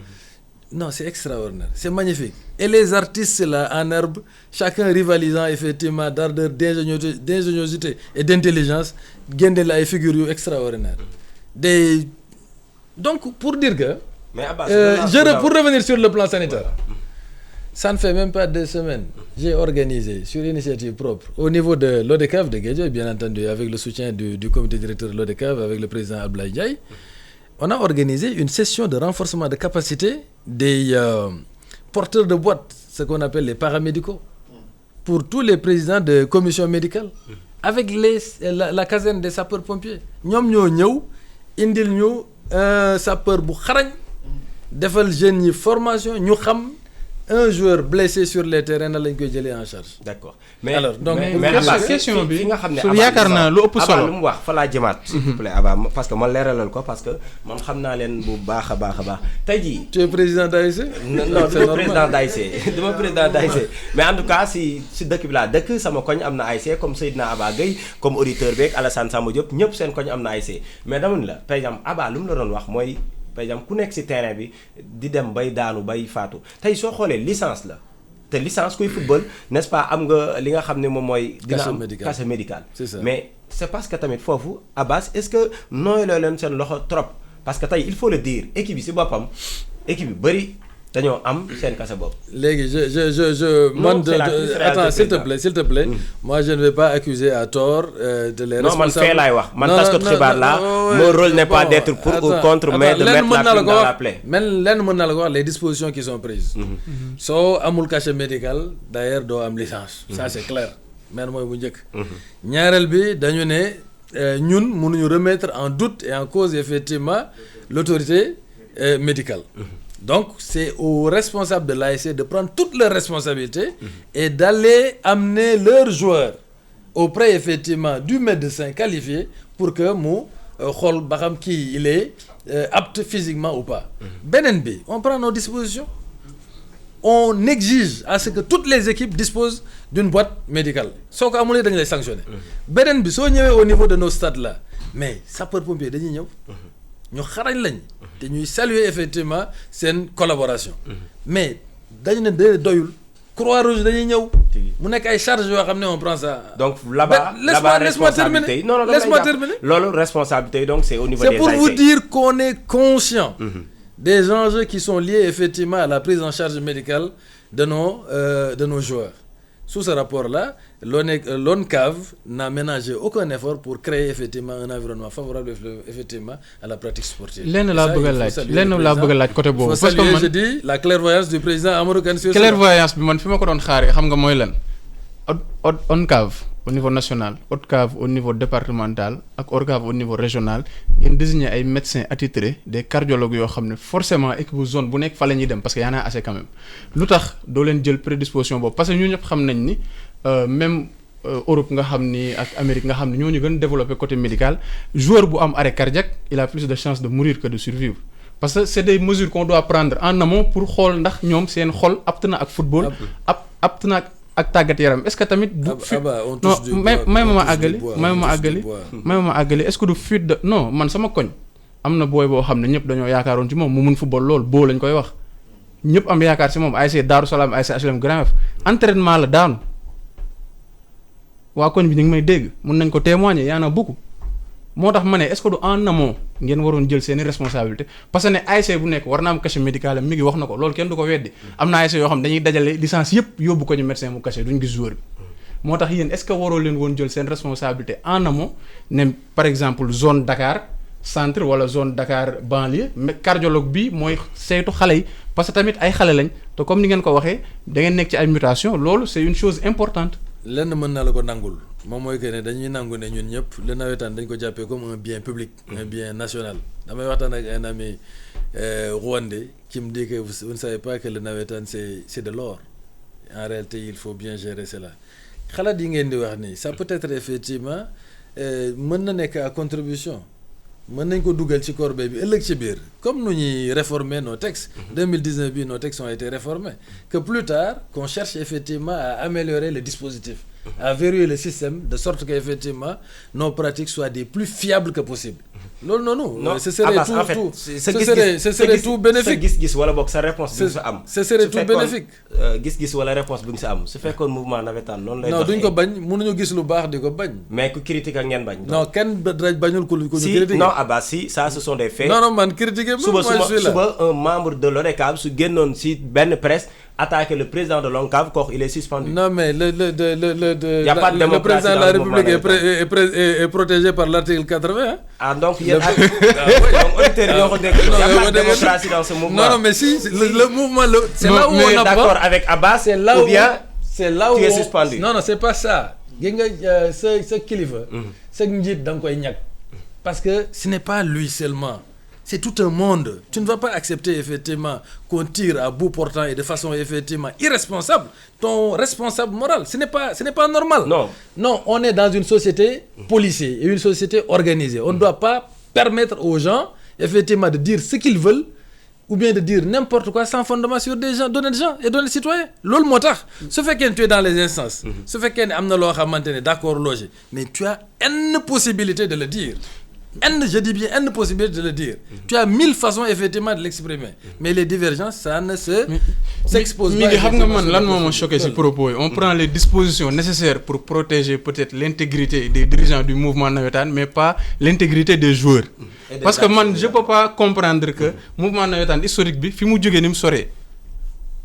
Non, c'est extraordinaire, c'est magnifique. Et les artistes là en herbe, chacun rivalisant effectivement d'ardeur, d'ingéniosité et d'intelligence, gagnent des figures extraordinaires. Donc pour dire que, pour revenir sur le plan sanitaire. Ça ne fait même pas 2 semaines. J'ai organisé sur initiative propre au niveau de l'ODCAV de Guédiawaye, bien entendu, avec le soutien du comité directeur de l'ODCAV, avec le président Ablaye Ndiaye. On a organisé une session de renforcement de capacité des porteurs de boîtes, ce qu'on appelle les paramédicaux. pour tous les présidents de commission médicale avec la caserne des sapeurs-pompiers ñoom ñoo ñëw indil ñu sapeur bu xarañ defal jeunes yi formation ñu xam un joueur blessé sur les terrains na lañ koy jëlee en charge. d'accord mais alors donc mais Abba question bi fi nga xam ne su yaakaar naa lu ëpp solo lu mu wax fa laa jëmaat. s'il vous plaît Abba parce que man leeralal ko parce que man xam naa leen bu baax a baax tey jii. tu es président d'ASC. non duma président d'ASC duma président d'ASC mais en tout cas si dëkk bi laa dëkk sama koñ am na ASC comme Seydina Abba Gueye comme auditeur beeg Alassane Samba Diop ñëpp seen koñ am na ASC mais dama ni la par exemple Abba lu mu la doon wax mooy. par exemple ku nekk ci terrain bi di dem bay daanu bay faatu tey soo xoolee licence la te licence kuy football n'est-ce pas am nga li nga xam ne moom mooy. dina am casier médical c'est ça. mais c'est parce que tamit foofu Abbas est-ce que nooy loo leen seen loxo trop parce que tey il faut le dire équipe bi ci boppam équipe bi bari dañoo am seen kase bopp. léegi man attends s'il te plaît. moi je ne vais pas accuser à tort de les responsables. non man fee laay wax man taskatu xibaar laa. mon rôle n'est pas d'être pour ou contre mais de mettre la plume dans la plaie. lenn mën naa la ko wax les dispositions qui sont prises. soo amul cachet médical d'ailleurs doo am licence. ça c'est clair mais mooy bu njëkk. ñaareel bi dañu ne ñun mënuñu remettre en doute et en cause effectivement l'autorité médicale. Donc, c'est aux responsables de l'ASC de prendre toutes leurs responsabilités et d'aller amener leurs joueurs auprès effectivement du médecin qualifié pour que mu xool ba xam kii il est apte physiquement ou pas. beneen bi on prend nos dispositions on exige à ce que toutes les équipes disposent d'une boîte médicale soo ko amulee dañu lay sanctionner. beneen bi soo ñëwee au niveau de nos stades là mais sapeurs-pompiers dañuy ñëw. ñu xarañ lañ te ñuy saluer effectivement seen collaboration mais dañu ne de doyul Croix-Rouge dañuy ñëw mu nekk ay charges yoo xam ne on prend ça. donc là-bas responsabilité yi non laisse-moi terminer loolu responsabilité yi donc c'est au niveau des ASC. c'est pour vous dire qu'on est conscient des enjeux qui sont liés effectivement à la prise en charge médicale de nos joueurs. Sous ce rapport-là, l'ONCAV n'a ménagé aucun effort pour créer effectivement un environnement favorable effectivement à la pratique sportive. lenn laa bëgg a laaj côté boobu. parce que man je dis la clairvoyance du président Amadou Kane. clairvoyance bi man fi ma ko doon xaaree xam nga mooy lan ONCAV au niveau national ODCAV au niveau départemental ak ORCAV au niveau régional ngeen désigner ay médecins attitrés des cardiologues yoo xam ne forcément équipe bu zone bu nekk fa la ñuy dem parce que y en a assez quand même lu tax doo leen jël prédisposition boobu parce que ñu ñëpp xam nañ ni même Europe nga xam ni ak Amérique nga xam ni ñoo ñu gën développer côté médical joueur bu am arrêt cardiaque il a plus de chances de mourir que de survivre parce que c'est des mesures qu'on doit prendre en amont pour xool ndax ñoom seen xol apte na ak football apte na ak tàggat yaram est-ce que tamit du may ma àggali est-ce que du fuite de non man sama koñ am na booy boo xam ne ñëpp dañoo yaakaaroon ci moom mu mun football lool boo lañ koy wax ñëpp am yaakaar ci moom ASC Darou Salam ASC HLM Grand Yoff entraînement la daanu waa koñ bi ñu ngi may dégg mun nañ ko témoigner y en a beaucoup moo tax ma ne est-ce que du en amont ngeen waroon jël seeni responsabilité parce que ne ASC bu nekk war na am cachet médical mi ngi wax na ko loolu kenn du ko weddi am na ASC yoo xam dañuy dajale licence yëpp yóbbu ko ñu médecin mu cachet duñ gis joueur bi moo tax yéen est-ce que waroo leen woon jël seen responsabilité en amont ne par exemple zone Dakar centre wala zone Dakar banlieue mais cardiologue bi mooy saytu xale yi parce que tamit ay xale lañ te comme ni ngeen ko waxee da ngeen nekk ci ay mutation loolu c'est une chose importante. lenn mën naa la ko nangul moom mooy que ne dañuy nangu ne ñun ñëpp le nawetaan dañ ko jàppee comme un bien public un bien national damay waxtaan ak un ami rwandais qui me dit que vous ne savez pas que le nawetaan c'est de l'or en réalité il faut bien gérer cela xalaat yi ngeen di wax nii ça peut être effectivement mën na nekk à contribution mën nañ ko dugal ci corbeille bi ëllëg ci biir comme nu ñuy réformer nos textes 2019 bi nos textes ont été réformés que plus tard qu'on cherche effectivement à améliorer le dispositif à verrouiller le système de sorte que effectivement nos pratiques soient des plus fiables que possible loolu noonu ce serait tout bénéfique sa gis-gis wala boog sa réponse bi nga sa am ce serait tout bénéfique gis-gis wala réponse bi nga sa am su fekkoon mouvement navétane noonu lay non duñ ko bañ mënuñu gis lu baax di ko bañ mais ku critique ak ngeen bañ non kenn bañul ku ñu critique non Abbas si ça ce sont des faits non man critiquer suba un membre de l'ODCAV su génnoon si benn presse attaquer le président de l'ONCAV kooku il est suspendu. Non mais le président de la République est protégé par l'article 80. Ah donc il y a donc auditeurs ñoo ko dégg. Il y a pas de démocratie dans ce mouvement. Non mais si le mouvement c'est là où on apprend d'accord avec Abbas ou bien c'est là où tu es suspendu. non c'est pas ça. gis nga sa kilifa. sa njiit da nga koy ñàkk. parce que ce n'est pas lui seulement. C'est tout un monde. Tu ne vas pas accepter effectivement qu'on tire à bout portant et de façon effectivement irresponsable ton responsable moral. Ce n'est pas normal. Non, on est dans une société policée et une société organisée. On ne doit pas permettre aux gens effectivement de dire ce qu'ils veulent ou bien de dire n'importe quoi sans fondement sur des gens, d'honnêtes gens et d'honnêtes citoyens. Loolu moo tax su fekkee ne tu es dans les instances. su fekkee ne am na loo xamante ne d'accord logé mais tu as une possibilité de le dire. Je dis bien une possibilité de le dire. Tu as 1000 façons effectivement de l'exprimer. Mais les divergences, ça ne s'expose pas. Mais xam nga man lan moo ma choqué ci propos yi. On prend les dispositions nécessaires pour protéger peut-être l'intégrité des dirigeants du mouvement navétane mais pas l'intégrité des joueurs. Parce que man je peux pas comprendre que mouvement navétane historique bi fi mu jógee ni mu soree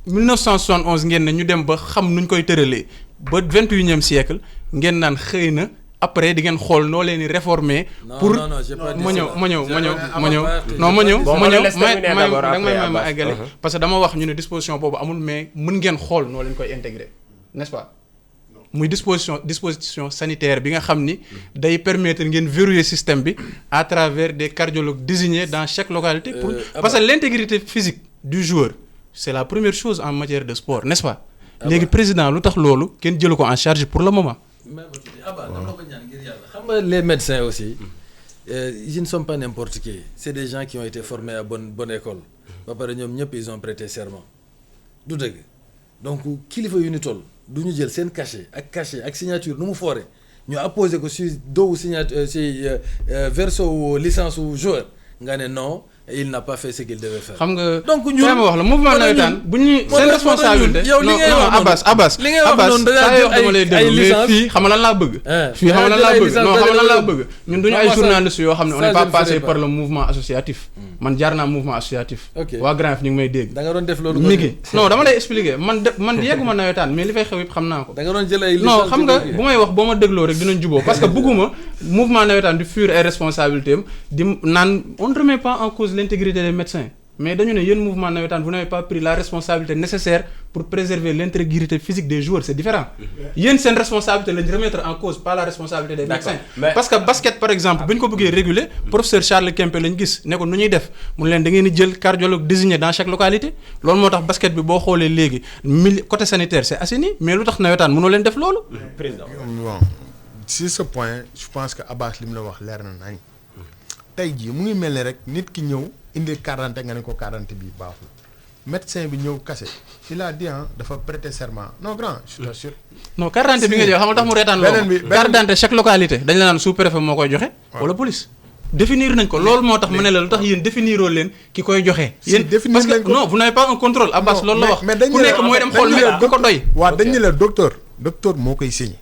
1971 ngeen ne ñu dem ba xam nuñ koy tëralee ba 21e siècle ngeen naan xëy na après di ngeen xool noo leen di réformer. pour ma eggale parce que dama wax ñu ne disposition boobu amul mais mën ngeen xool noo leen koy intégrer n'est-ce pas muy disposition sanitaire bi nga xam ni day permettre ngeen verrouiller système bi à travers des cardiologues désignés dans chaque localité pour parce que l'intégrité physique du joueur c'est la première chose en matière de sport n'est-ce pas léegi président lu tax loolu kenn jëlu ko en charge pour le moment. Les médecins aussi, ils ne sont pas n'importe qui. C'est des gens qui ont été formés à bonne école. Ils ont prêté serment. Donc, kilifa yu ñu toll du ñu jël seen cachet ak signature nu mu foore ñu apposé ko si doowu signature si verso licence ou joueur nga ne non. Et il n'a pas fait ce qu'il devait faire. xam nga donc ñun ma wax la mouvement navétane bu ñuy seen responsabilité non Abbas li ngay wax noonu dama lay déglu mais fii xam nga lan laa bëgg fii xam nga lan laa bëgg ñun duñu ay journalistes yoo xam ne on n'est pas passé par le mouvement associatif man jaar naa mouvement associatif waa Grand Yoff ñu ngi may dégg da nga doon def loolu mi ngi non dama lay expliquer man yegguma navétane mais li fay xew yëpp xam naa ko da nga doon jël ay non xam nga bu may wax boo ma dégloo rek dinañ juboo parce que bëgguma mouvement navétane di fuir ay responsabilités am di naan on ne remet pas en cause l'intégrité des médecins mais dañu ne yéen mouvement navétane vous n'avez pas pris la responsabilité nécessaire pour préserver l'intégrité physique des joueurs c'est différent yéen seen responsabilité lañ remettre en cause pas la responsabilité des médecins parce que basket par exemple bu ñu ko bëggee réguler professeur Charles Kempe lañ gis ne ko nu ñuy def mun leen da ngeen di jël cardiologue désigné dans chaque localité loolu moo tax basket bi boo xoolee léegi côté sanitaire c'est assaini mais lu tax navétane mënoo leen def loolu président bon sur ce point je pense que Abbas li mu la wax leer na nañ tey jii mu ngi mel ne rek nit ki ñëw indi quarante nga ne ko quarante bi baaxul médecin bi ñëw kase il a dit dafa prêter serment non grand je t'assure non quarante bi nga jox xam nga tax mu reetaan loolu quarante chaque localité dañ la naan sous-préfet moo koy joxe wala police définir nañ ko loolu moo tax ma ne la lu tax yéen définiroo leen ki koy joxe yéen parce que non vous n'avez pas un contrôle Abbas loolu la wax ku nekk mooy dem xool mais du ko doy waaw dañ ne la docteur moo koy signé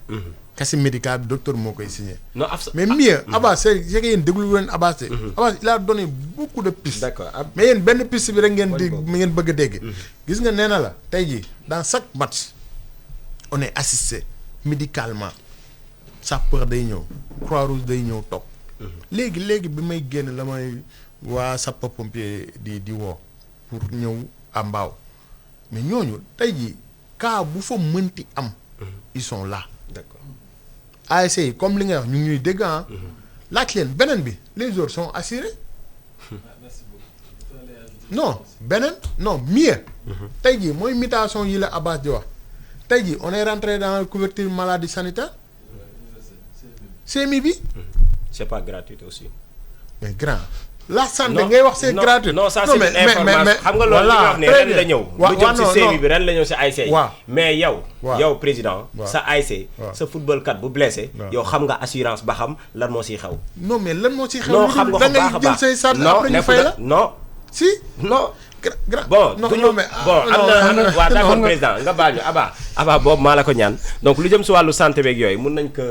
casier médical bi docteur moo koy signé. non mais mieux Abbas c'est que yéen déglu leen Abbas de. Abbas il a donné beaucoup de pistes. d'accord mais yéen benn piste bi rek ngeen di ngeen bëgg a dégg. gis nga nee na la tey jii dans chaque match on est assisté médicalement sapeur day ñëw Croix-Rouge day ñëw toog. léegi bi may génn la may waa sapeur pompier di woo pour ñëw à Mbao mais ñooñu tey jii cas bu fa mënti am. ils sont là. d'accord. ASC yi comme li nga wax ñu ngi ñuy dégg laaj leen beneen bi les joueurs sont assurés. non beneen non mieux. tey jii mooy mutation yi la Abbas di wax tey jii on est rentré dans la couverture maladie sanitaire. CMI bi. c'est pas gratuit aussi. mais grand. la santé ngay wax c'est gratuit. non ça c'est une information xam nga loolu li nga wax ne ren la ñëw. lu jëm ci CMI bi ren la ñëw si ASC. mais yow président. sa ASC. sa football kat bu blessé. yow xam nga assurance ba xam lan moo siy xew. non mais lan moo siy xew. non xam nga ko baax a baax jël say sart après ñu fay la non si non. bon duñu bon am na waaw d'accord président nga baal ñu Aba boobu maa la ko ñaan donc lu jëm si wàllu santé beeg yooyu mun nañ ko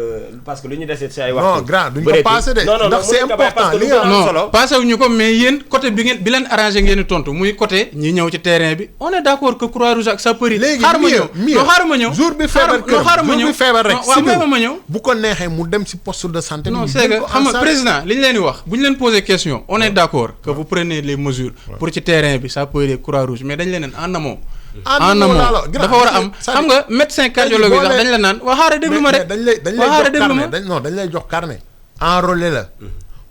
parce que lu ñu desee si ay waxtu. non grand duñ ko passé de. ndax c'est important li nga non passé wuñu ko mais yéen côté bi leen arrangé ngeen di tontu muy côté ñi ñëw ci terrain bi on est d'accord que Croix-Rouge ak sapeur yi. léegi xaaral ma ñëw jour bi feebar rek waaw ma ñëw bu ko neexee mu dem si poste de santé. non c'est que xam nga président li ñu leen di wax bu ñu leen poser question on est d'accord que vous prenez les mesures pour ci terrain bi sapeur yi Croix-Rouge mais dañ leen en amont en amont dafa war a am xam nga médecin cardiologue sax dañ la naan waa xaaral déglu ma rek dañ lay jox carnet enrôlé la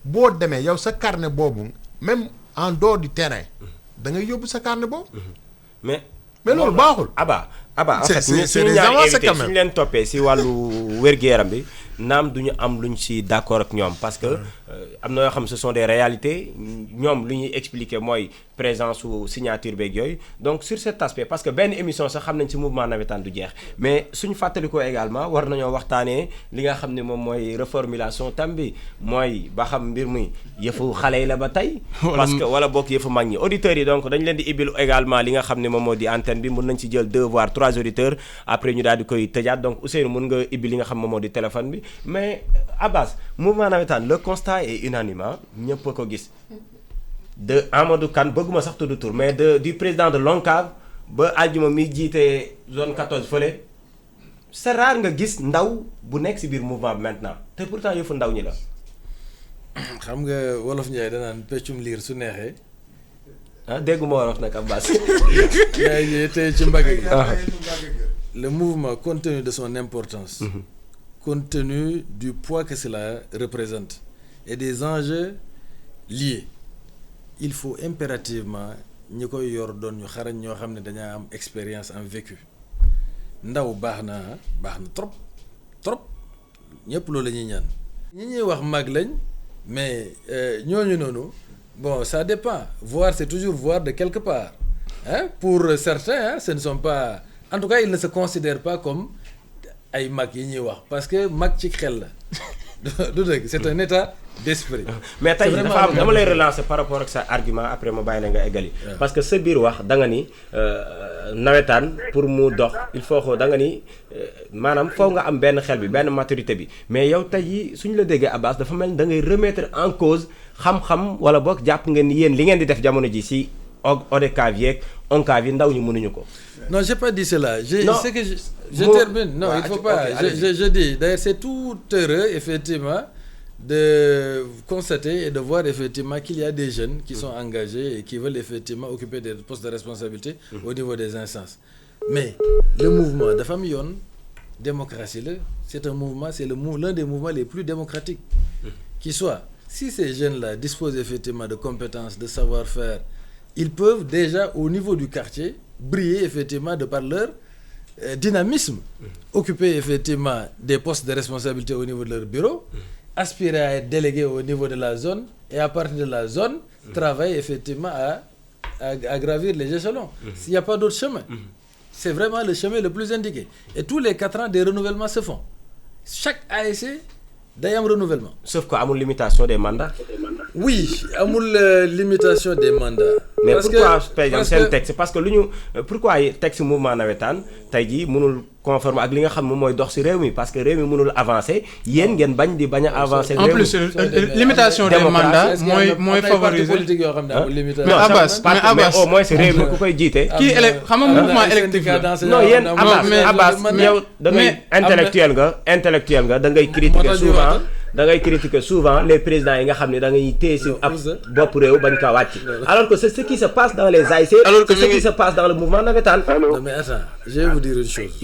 boo demee yow sa carnet boobu même en dehors du terrain da ngay yóbbu sa carnet boobu mais loolu baaxul Aba en fait c'est suñu des ñaari avancées invité quand même. suñu leen toppee si wàllu wér-gu-yaram bi naam du ñu am luñ si d'accord ak ñoom parce que am na yoo xam ce sont des réalités ñoom lu ñuy expliquer mooy présence su signature beeg yooyu donc sur cet aspect parce que benn émission sax xam nañ si mouvement navétane du jeex mais suñu fàttalikoo également war nañoo waxtaanee li nga xam ne moom mooy reformulation tam bi mooy ba xam mbir mi yëfu xale yi la ba tey parce que wala bokk yëfu mag ñi auditeurs yi donc dañ leen di ibbil également li nga xam ne moom moo di antenne bi mën nañ ci jël 2 voire 3 auditeurs après ñu daal di koy tëjaat donc Ousseynou mën nga ibbi li nga xam moom moo di téléphone bi mais Abbas mouvement navétane le constat est unanime ñëpp a ko gis de Amadou Kane bëgguma sax tudd tur mais du président de l'ONCAV ba àjjuma mi jiite zone 14 fële c'est rare nga gis ndaw bu nekk ci biir mouvement bi maintenant te pourtant yëfu ndaw ñi la. xam nga wolof Njaay danaan peccum liir su neexee. dégguma wolof nag Abbas. yaay tey ci mbagg gi. Le mouvement compte tenu de son importance. Compte tenu du poids que cela représente et des enjeux liés. Il faut impérativement ñi koy yor doon ñu xarañ ñoo xam ne dañaa am expérience en vécu ndaw baax na trop ñëpp loolu la ñuy ñaan ñi ñuy wax mag lañ mais ñooñu noonu bon ça dépend voir c'est toujours voir de quelque part pour certains ce ne sont pas en tout cas ils ne se considèrent pas comme ay mag yi ñuy wax parce que mag ci xel la du dëgg c'est un état d'esprit. mais tey dafa am dama lay relancer par rapport ak sa argument après ma bàyyi la nga eggali. parce que sa biir wax da nga ni nawetaan pour mu dox il faut que da nga ni maanaam foo nga am benn xel bi benn maturité bi mais yow tey jii suñu la déggee Abbas dafa mel ni da ngay remettre en cause xam-xam wala boog jàpp ngeen ni yéen li ngeen di def jamono ji si ODCAV yeeg ONCAV yi ndaw ñi mënuñu ko. non j'ai pas dit cela. Non. C'est que je termine. Non, il faut pas. Je dis d'ailleurs c'est tout heureux effectivement de constater et de voir effectivement qu'il y a des jeunes qui sont engagés et qui veulent effectivement occuper des postes de responsabilité au niveau des instances. Mais le mouvement dafa am yoon démocratie la c'est un mouvement c'est l'un des mouvements les plus démocratiques qui soit. Si ces jeunes-là disposent effectivement de compétences, de savoir-faire, ils peuvent déjà au niveau du quartier briller effectivement de par leur dynamisme, occuper effectivement des postes de responsabilité au niveau de leur bureau, aspirer à être délégué au niveau de la zone et à partir de la zone, travailler effectivement à gravir les échelons. S'il n'y a pas d'autre chemin, c'est vraiment le chemin le plus indiqué. Et tous les 4 ans, des renouvellements se font. Chaque ASC, day am renouvellement. Sauf que amul limitation des mandats. Oui, amul limitation des mandats. mais parce pourquoi que, par exemple seen texte parce que lu ñu pourquoi texte mouvement nawetaan tey jii mënul conforme ak li nga xam moom mooy dox ci réew mi parce que réew mi mënul avancer yéen ngeen bañ di bañ a avancer. en plus limitation des mandats mooy favoriser politique yoo xam ne amul limitation. mais Abbas mais au moins réew mi ku koy jiite. kii xam nga mouvement électif la non yéen Abbas yow da ngay intellectuel nga da ngay critiquer souvent. da ngay critiquer souvent les présidents yi nga xam ne da ngay téye ci ab bopp réew bañ ko wàcc alors que c'est ce qui se passe dans les ASC c'est ce qui se passe dans le mouvement navétane. Non mais attends, je vais vous dire une chose.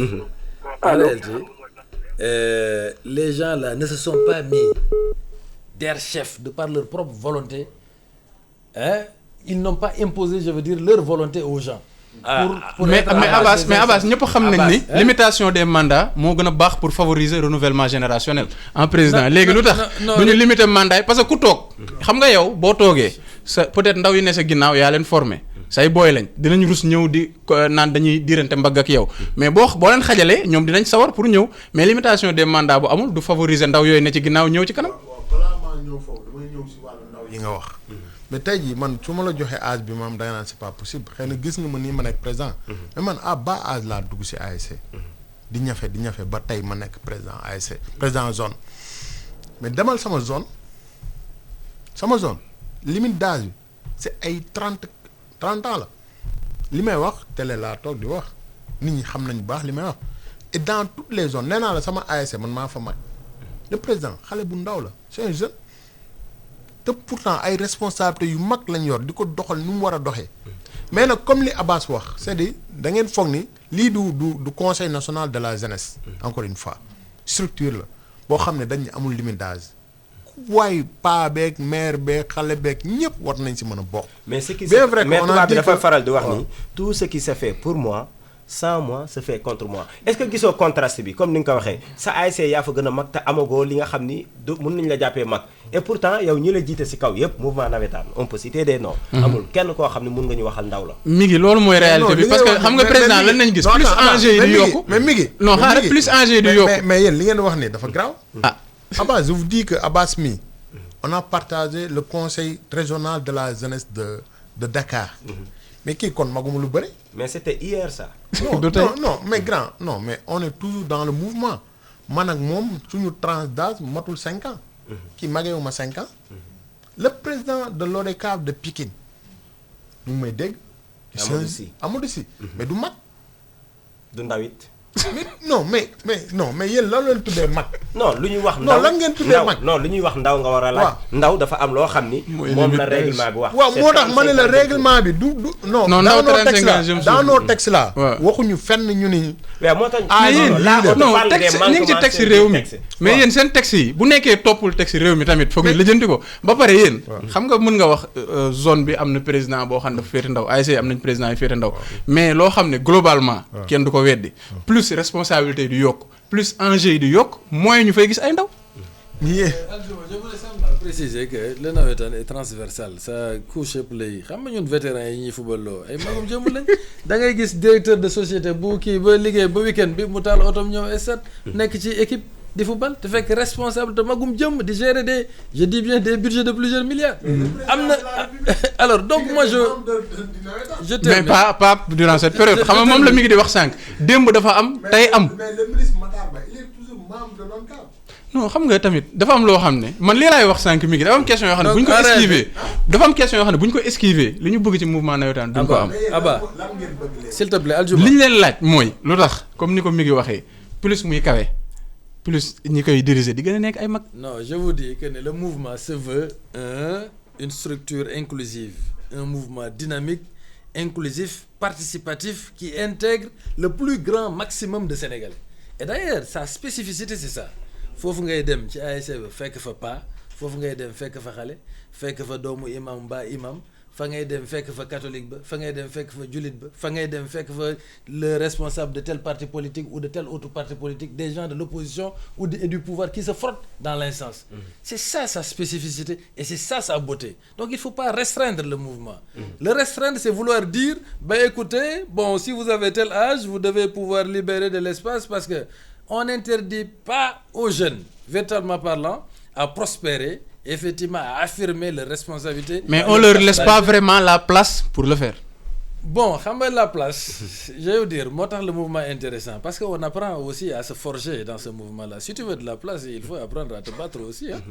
En réalité, les gens là ne se sont pas mis der chef de par leur propre volonté. Ils n'ont pas imposé, je veux dire, leur volonté aux gens. mais Abbas ñëpp xam nañ ni limitation des mandats moo gën a baax pour favoriser renouvellement générationnel en président léegi lu tax du ñu limiter mandat yi parce que ku toog xam nga yow boo toogee sa peut-être ndaw yi ne sa ginnaaw yaa leen formé say booy lañ dinañ rus ñëw di naan dañuy diirante mbagg ak yow mais boo leen xajalee ñoom dinañ sawar pour ñëw mais limitation des mandats bu amul du favoriser ndaw yooyu ne ci ginnaaw ñëw ci kanam. balaa maa ñëw foofu damay ñëw si wàllu ndaw yi nga wax. mais tey jii man su ma la joxee âge bi maam da nga naan c'est pas possible xëy na gis nga ma nii ma nekk président. mais man à bas âge laa dugg si ASC. di ñafe ba tey ma nekk président ASC président zone. mais demal sama zone limite d'âge bi c'est ay 30 ans la li may wax télé laa toog di wax nit ñi xam nañu baax li may wax et dans toutes les zones nee naa la sama ASC man maa fa mag le président xale bu ndaw la c'est un jeune. te pourtant ay responsabilités yu mag lañ yor di ko doxal ni mu war a doxee. mais nag comme li Abbas wax c'est-à-dire da ngeen foog ni lii du conseil national de la jeunesse encore une fois structure la boo xam ne dañ ne amul limite d'âge waaye paa beeg mère beeg xale beeg ñëpp war nañ si mën a bokk. mais ce qui bien vrai mais tubaab bi dafa faral di wax waaw. ni tout ce qui se fait pour moi sans moi se fait contre moi est-ce que gisoo contraste bi comme ni nga ko waxee sa ASC yaa fa gën a mag te amagoo li nga xam ni du mën nañu la jàppee mag et pourtant yow ñi la jiite si kaw yëpp mouvement navétane on peut citer des noms. amul kenn koo xam ne mën nga ñu waxal ndaw la. mi ngi loolu mooy réalité bi parce que xam nga président lan nañ gis plus enjeu yi di yokku mais mi ngi non xaaral plus enjeu yi di yokku mais yéen li ngeen wax ni dafa grave. ah Abbas je vous dis que Abbas mi on a partagé le conseil régional de la jeunesse de Dakar. mais kii kon maguma lu bëri. mais c'était hier ça. non Du tey. non mais grand non mais on est toujours dans le mouvement man ak moom suñu tranche d'âge matul 5 ans. kii mageewuma 5 ans. le président de l'ODCAV de Pikine ñu ngi may dégg. Amadou Sy. Amadou Sy mais du mag. du ndaw it. mais yéen lan leen tuddee mag. non lu ñuy wax. Non, ndaw lan ngeen tuddee mag? non lu ñuy wax ndaw nga war a laaj. waaw. ndaw dafa am loo xam ni. Mooy moom limite la d'âge. règlement bi wax. waaw moo tax ma ne la 750 règlement bi du non. Non, dans ndaw nos 35 textes ans, là je me dans souviens. nos textes là. Ouais. waxuñu fenn ñu ni. waaw moo tax. Ah, mais non, yéen non, là, non parle des texte ñu ngi ci manquements texte du réew mi texte. mais waaw. yéen seen texte yi bu nekkee toppul texte réew mi tamit foog ñu lijjanti ko ba pare yéen xam nga mën nga wax zone bi am na président boo xam ne dafa féete ndaw ASC am nañ président yu féete ndaw mais loo xam ne globalement kenn du ko weddi plus responsabilité yi du yokk plus enjeu yi du yokk mooy ñu fay gis ay ndaw yee Je voulais seulement préciser que le navétane est transversal ça couche yëpp lay xam nga ñun vétérans yi ñuy footballoo ay magum jëmm lañ da ngay gis directeur de société bu kii ba liggéey ba week-end bi mu taal otom ñëw stade nekk ci équipe di football te fekk responsable te magum jëmm di gérer des je dis bien des budgets de plusieurs milliards. am na alors donc moi je mais termine. pas durant cette période xam nga moom la mi ngi di wax sànq démb dafa am tey am mais le ministre Matar Ba il est toujours membre de l'ODCAV. non xam nga tamit dafa am loo xam ne man lii laay wax sànq mi ngi dafa am question yoo xam ne bu ñu ko Donc, arrête. esquiver dafa am question yoo xam ne bu ñu ko esquiver li ñu bëgg ci mouvement navétane duñ ko am Abba lan ngeen bëgg léegi. s'il te plaît Aljuma li ñu leen laaj mooy lu tax comme ni ko mi ngi waxee plus muy kawe plus ñi koy diriger di gën a nekk ay mag Non, je vous dis que le mouvement se veut une structure inclusive, un mouvement dynamique, inclusif, participatif, qui intègre le plus grand maximum de Sénégalais. Et d'ailleurs, sa spécificité, c'est ça. Foofu ngay dem ci ASC ba fekk fa pa foofu ngay dem fekk fa xale fekk fa doomu imam ba imam fa ngay dem fekk fa catholique ba fa ngay dem fekk fa julit ba fa ngay dem fekk fa le responsable de tel parti politique ou de tel autre parti politique des gens de l'opposition et du pouvoir qui se frottent dans l'instance. C'est ça sa spécificité et c'est ça sa beauté. Donc il faut pas restreindre le mouvement. Le restreindre c'est vouloir dire écoutez, bon si vous avez tel âge, vous devez pouvoir libérer de l'espace parce que on n'interdit pas aux jeunes, véritablement parlant, à prospérer, effectivement à affirmer leurs responsabilités. mais on leur laisse pas vraiment la place pour le faire Bon, xam nga la place, je vais vous dire, moo tax le mouvement est intéressant parce qu'on apprend aussi à se forger dans ce mouvement-là. Si tu veux de la place, il faut apprendre à te battre aussi. Hein.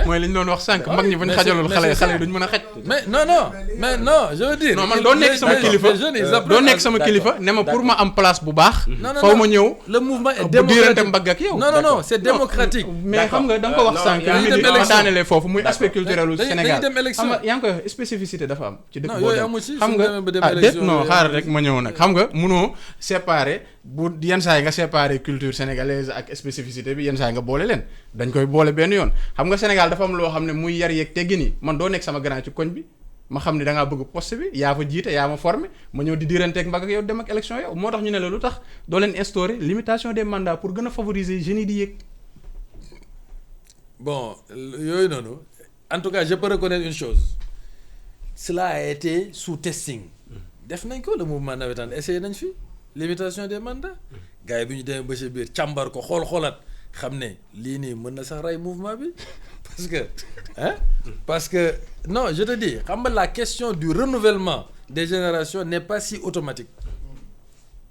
mooy li ñu doon wax sànq mag ñi bu ñu mais xajalul c'est- xale mais xale c'est yi duñ mën a xaj Mais non, je veux dire. non man doo nekk sama kilifa les jeunes, ils doo apprennent nekk à- sama kilifa ne ma pour ma am place bu baax Non, non, faw non. ma ñëw Le mouvement est bu diirante démocratique. mbagg ak yow Non, c'est démocratique. mais xam nga da nga ko wax non, sànq dañuy mi dem di ma élection. daanelee foofu muy aspect culturel u dañuy Sénégal dem élection. xam nga yaa ngi koy wax spécificité dafa am ci dëkk Non, boo yooyu dem amu ci, xam suñu nga demee ba dem ah déet élection, non yooyu xaaral amu rek ma ñëw nag xam nga munoo séparer bu yenn saa yi nga séparer culture sénégalaise ak spécificité bi yenn saa yi nga boole leen dañ koy boole benn yoon xam nga Sénégal dafa am loo xam ne muy yar yeeg teggin yi man doo nekk sama grand ci koñ bi ma xam ne da ngaa bëgg poste bi yaa fa jiite yaa ma formé ma ñëw di diiranteeg mbagg ak yow dem ak élection yow moo tax ñu ne la lu tax doo leen instaurer limitation des mandats pour gën a favoriser jeunes yi di yéeg. Bon, yooyu noonu en tout cas je peux reconnaître une chose cela a été sous testing def nañ ko le mouvement navétane essayé nañ fi limitation des mandats gars yi bi ñu demee ba ci biir càmbar ko xoolaat xam ne lii nii mën na sax rey mouvement bi parce que non je te dis xam nga la question du renouvellement des générations n'est pas si automatique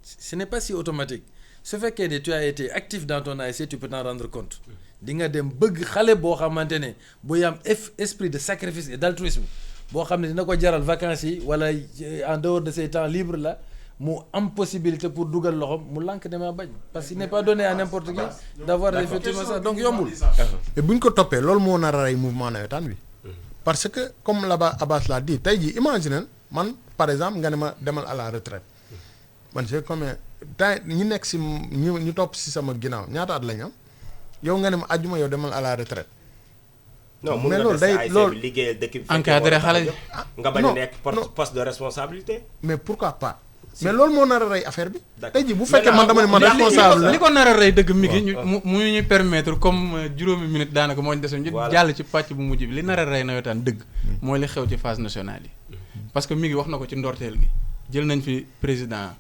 ce n'est pas si automatique su fekkee ne tu as été actif dans ton ASC tu peux t'en rendre compte di nga dem bëgg xale boo xamante ne buy am esprit de sacrifice et d'altruisme boo xam ne dina ko jaral vacances yi wala en dehors de ses temps libres là mu am possibilité pour dugal loxoom mu lànk ne maa bañ parce qu'il n'est pas donné à n'importe qui d'avoir effectivement ça donc yombul. mais bu ñu ko toppee loolu moo nar a rey mouvement navétane bi parce que comme là-bas Abbas l'a dit tey jii imagine man par exemple nga ne ma demal à la retraite man j'ai combien temps ñi nekk si ñu topp si sama ginnaaw ñaata at lañ am yow nga ne ma àjjuma yow demal à la retraite. non mun mais nga loolu des day ASC loolu bi liggéeyal dëkk bi. encadré xale yi. nga bañ a non, nekk non. poste de responsabilité. mais pourquoi pas. mais loolu moo nar a rey affaire bi. D'accord. tey jii bu fekkee man dama ne man responsable li la. ko nar a rey dëgg mi ngi mu ñu permettre comme juróomi minute daanaka moo ñu dese ñu Voilà. jàll ci pàcc bu mujj bi li nar a rey nawetaan dëgg mooy li xew ci phase nationale yi parce que mi ngi wax na ko ci ndorteel gi jël nañ fi président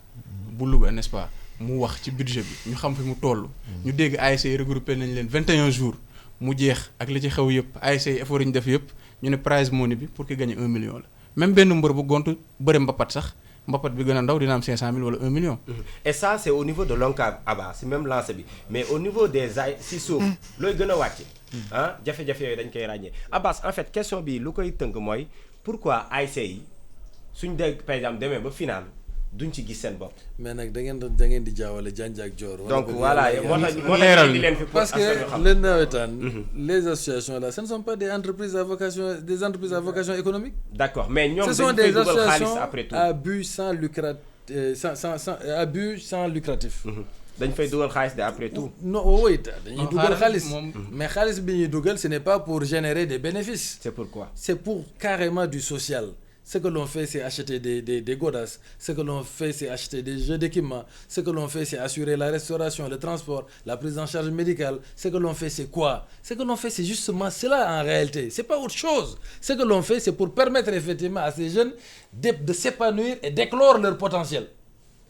bu Louga n'est-ce pas mu wax ci budget bi ñu xam fi mu toll ñu dégg ASC yi regroupé nañ leen 21 jours mu jeex ak li ci xew yëpp ASC yi effort yi ñu def yëpp ñu ne prize money bi pour que gagner 1 million la même benn mbër bu gontu bëre mbapat sax mbapat bi gën a ndaw dina am 500 000 wala 1 million. et ça c'est au niveau de l'ONCAV Abba si même lancé bi mais au niveau des ay si suuf looy gën a wàcc ah jafe-jafe yooyu dañ koy ràññee Abbas en fait question bi lu koy tënk mooy pourquoi ASC yi suñ dégg par exemple demee ba final duñ ci gis seen bopp. mais nag da ngeen di jaawale janj ak joor. donc voilà moo tax leeral di leen fi parce que les nawetaan les associations là ce ne sont pas des entreprises à vocation économique. d'accord mais ñoom ce sont dañ fay des dugal xaalis associations après tout. à but sans lucratif. dañ fay dugal xaalis de après tout. non oui dañuy dugal xaalis mais xaalis bi ñuy dugal ce n'est pas pour générer des bénéfices. c'est pourquoi. c'est pour carrément du social. Ce que l'on fait, c'est acheter des godasses. Ce que l'on fait, c'est acheter des jeux d'équipement. Ce que l'on fait, c'est assurer la restauration, le transport, la prise en charge médicale. Ce que l'on fait, c'est quoi? Ce que l'on fait, c'est justement cela en réalité. C'est pas autre chose. Ce que l'on fait, c'est pour permettre effectivement à ces jeunes de s'épanouir et d'éclore leur potentiel.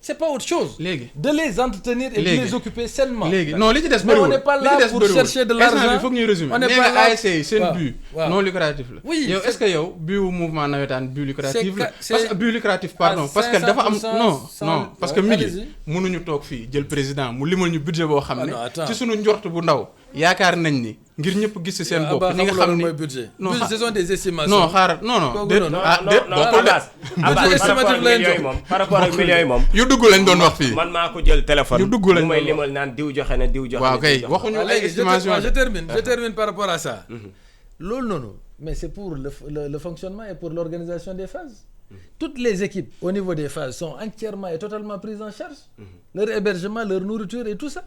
C'est pas autre chose. Léegi. De les entretenir et de les occuper sainement. léegi non li ci des Mais on bëriwul n'est pas là pour chercher de l'argent. il faut que ñuy résumer. On n'est nee pas nga là- ASC yi seen but waaw. non lucratif la. Oui, yow c'est- est-ce que yow but wu mouvement nawetaan but lucratif la. c'est- parce que but lucratif pardon à parce que dafa am 500% non non parce que mi ngi allez-y. mënuñu toog fii jël président mu limal ñu budget boo xam Ah ne non, attends. ci sunu njort bu ndaw yaakaar nañ ni ngir ñëpp gis ci seen bopp. Abba, ñi nga xamuloo xam lan ni mooy budget. non Budget, ce sont des estimations. non xaaral non Kooku déet noonu. ah déet bokkul de. Abbas Budget par rapport ak estimatif lañ millions yi jox. moom par rapport ak millions yi moom. yu dugg lañ doon wax fii. man maa ko jël téléphone. yu dugg lañ lu may doon limal naan diw joxe na diw joxe na. waaw diw kay joxe na. waxuñu Voilà, ay je estimation termine par rapport à ça. Loolu noonu mais c'est pour le fonctionnement et pour l'organisation des phases. Toutes les équipes au niveau des phases sont entièrement et totalement prises en charge. Leur hébergement, leur nourriture et tout ça.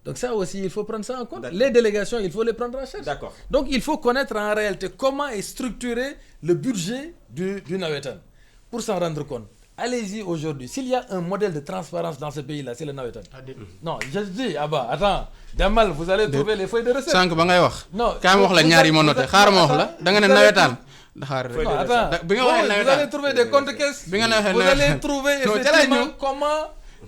Donc ça aussi, il faut prendre ça en compte. D'accord. Les délégations, il faut les prendre en charge. D'accord. Donc il faut connaître en réalité comment est structuré le budget du nawetan. Pour s'en rendre compte. Allez-y aujourd'hui. S'il y a un modèle de transparence dans ce pays-là, c'est le nawetan. Non, je dis, Abba, attends. Jamal, vous allez trouver les feuilles de recettes. sànq ba ngay wax. Non, kaay ma wax la vous ñaar yi ma allez- noté xaaral ma wax la da nga ne vous allez nawetaan. xaar Feuille Non, de attends. bi nga waxee Vous nawetaan. allez trouver des comptes caisses. Bi nga waxee Vous nawetaan. allez trouver Non, effectivement ñëw. comment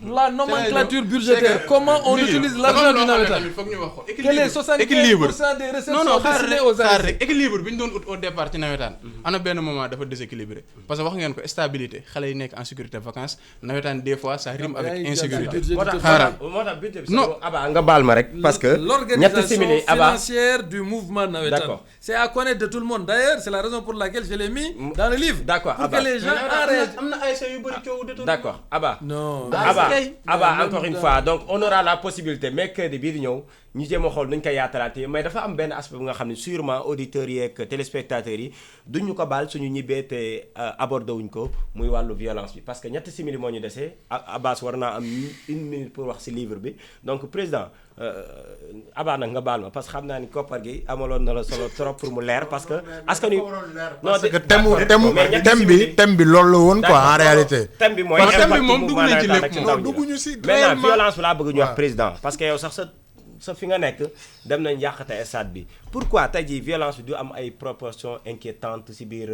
la nomenclature C'est budgétaire, que- comment on mi ngi utilise dafa l'argent am du loo xam ne nawetaan. tamit foog ñu wax ko. Que les 75% des recettes non sont xaar destinées rek aux xaar ASC. rek équilibre bi ñu doon ut au départ ci nawetaan ana benn moment dafa déséquilibré parce que wax ngeen ko stabilité xale yi nekk en sécurité vacances nawetaan des fois ça rime avec yaa ngi insécurité budget moo tax du xaaral. moo tax budget bi Non. sax Abba nga baal ma rek. parce que ñetti l'organisation simili Abba. financière du mouvement nawetaan. D'accord. C'est à connaître de tout le monde. D'ailleurs, c'est la raison pour laquelle je l'ai mis dans le livre. D'accord, Pour Abba. que les gens en réalité. am na ASC yu bëri coow détourné. d'accord Abba. Non. Abba Abba Non, encore une non. fois donc on aura la possibilité mercredi bii di ñëw ñu jéem a xool nuñ koy yaatalaatee mais dafa am benn aspect bu nga xam ne sûrement auditeurs yi ak téléspectateurs yi duñu ko baal suñu ñibbee te abordé wuñ ko muy wàllu violence bi parce que ñetti simili moo ñu desee Abbas war naa am 1 minute pour wax ci livre bi donc président Abba nag nga baal ma parce que xam naa ni koppar gi amaloon na la solo trop pour mu leer parce que askan wi parce que mais ñetti thème bi loolu la woon quoi en réalité. thème bi mooy Parce que thème bi impact moom mouvement dugg nañ ci nawetaan lépp ak ci moom. ndaw non ñi la. dugguñu si maintenant réellement. violence bi laa bëgg ñu wax waaw. président parce que yow sax sa fi nga nekk dem nañ yàqate stade bi pourquoi tey jii violence bi du am ay proportions inquiétantes ci biir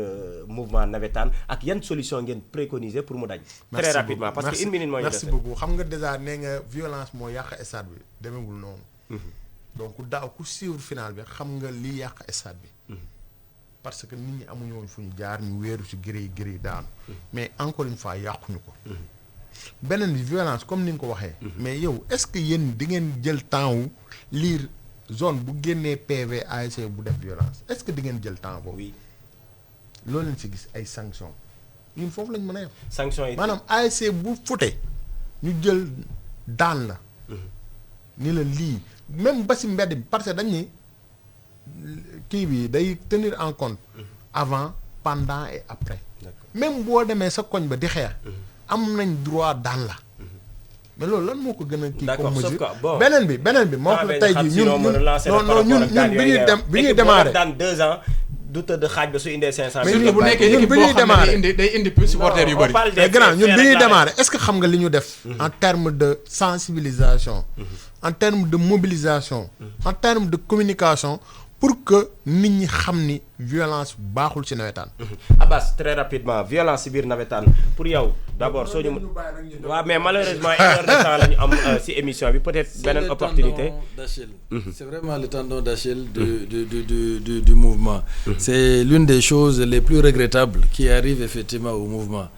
mouvement navétane ak yan solution ngeen préconiser pour mu dañ. très Merci rapidement beaucoup. parce que une minute moo ñu merci dese. beaucoup xam nga déjà nee nga violence moo yàq stade bi demewul noonu. donc daaw ku suivre final bi xam nga li yàq stade bi. parce que nit ñi amuñu woon fu ñu jaar ñu wéeru ci gërë daanu. mais encore une fois yàquñu ko. beneen bi violence comme ni nga ko waxee. mais yow est-ce que yéen di ngeen jël temps wu lire zone bu génnee PV ASC bu def violence est-ce que di ngeen jël temps boobu. oui loolu leen ci gis ay sanctions ñun foofu lañ mën a yem. sanction yi. maanaam ASC bu fute ñu jël daan la. ni la lii même ba si mbedd bi parce que dañ ni kii bi day tenir en compte avant pendant et après. D'accord. même boo demee sa koñ ba di xeex. am nañ droit daan la. mais loolu lan moo ko gën a kii comme mesure beneen bi moo wax la tey jii ñun bi ñuy démarrer daan 2 ans du tëdd xaaj ba su indee 500. mais ñun bu nekkee équipe boo xam ne day indi supporters yu bëri. mais grand ñun bi ñuy démarrer est-ce que xam nga li ñu def. en terme de sensibilisation. en terme de mobilisation. en terme de communication. pour que nit ñi xam ni violence baaxul ci nawetaan. Abbas très rapidement violence ci biir nawetaan pour yow d'abord soo ñu. waaw mais malheureusement 1 heure de temps la ñu am ci émission bi peut-être beneen opportunité. C'est vraiment le tendon d'Achille du mouvement. C'est l'une des choses les plus regrettables qui arrivent effectivement au mouvement.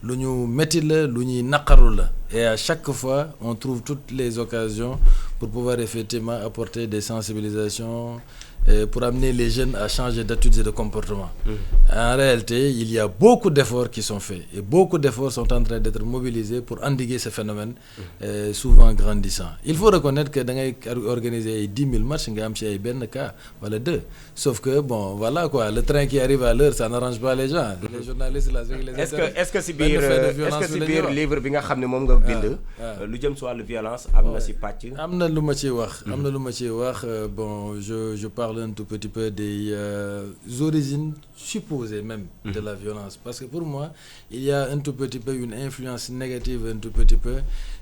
lu ñu métti la lu ñuy naqaru la et à chaque fois on trouve toutes les occasions pour pouvoir effectivement apporter des sensibilisations pour amener les jeunes à changer d'attitude et de comportement. En réalité, il y a beaucoup d'efforts qui sont faits et beaucoup d'efforts sont en train d'être mobilisés pour endiguer ce phénomène souvent grandissant. Il faut reconnaître que da ngay organiser 10 000 matchs nga am ci ay benn cas wala 2 sauf que bon voilà quoi le train qui arrive à l'heure ça n'arrange pas les gens. Les journalistes là est-ce que si biir livre bi nga xam ne moom nga bind. lu jëm si wàllu violence am na si pàcc. am na lu ma ciy wax bon je parle un tout petit peu des origines supposées même de la violence parce que pour moi il y a un tout petit peu une influence négative un tout petit peu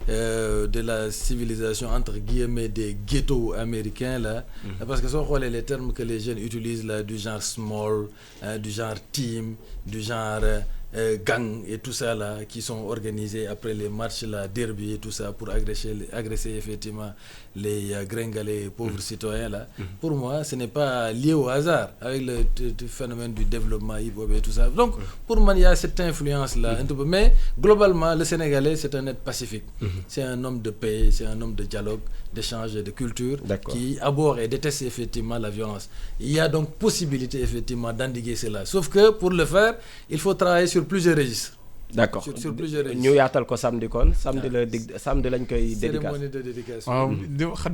de la civilisation entre guillemets des ghettos américains là parce que soo xoolee les termes que les jeunes utilisent là du genre small du genre team du genre gangs et tout ça là qui sont organisés après les matchs là derby et tout ça pour agresser effectivement les gringalés pauvres citoyens là. Pour moi ce n'est pas lié au hasard avec le phénomène du développement hip-hop et tout ça donc pour moi il y a cette influence là un peu mais globalement le Sénégalais c'est un être pacifique. C'est un homme de paix, c'est un homme de dialogue, d'échange et de culture. D'accord. Qui abhorre et déteste effectivement la violence. Il y a donc possibilité effectivement d'endiguer cela sauf que pour le faire il faut travailler sur plusieurs registres. D'accord sur plusieurs registres. ñu yaatal ko samedi kon samedi lañ koy cérémonie de dédicace. waaw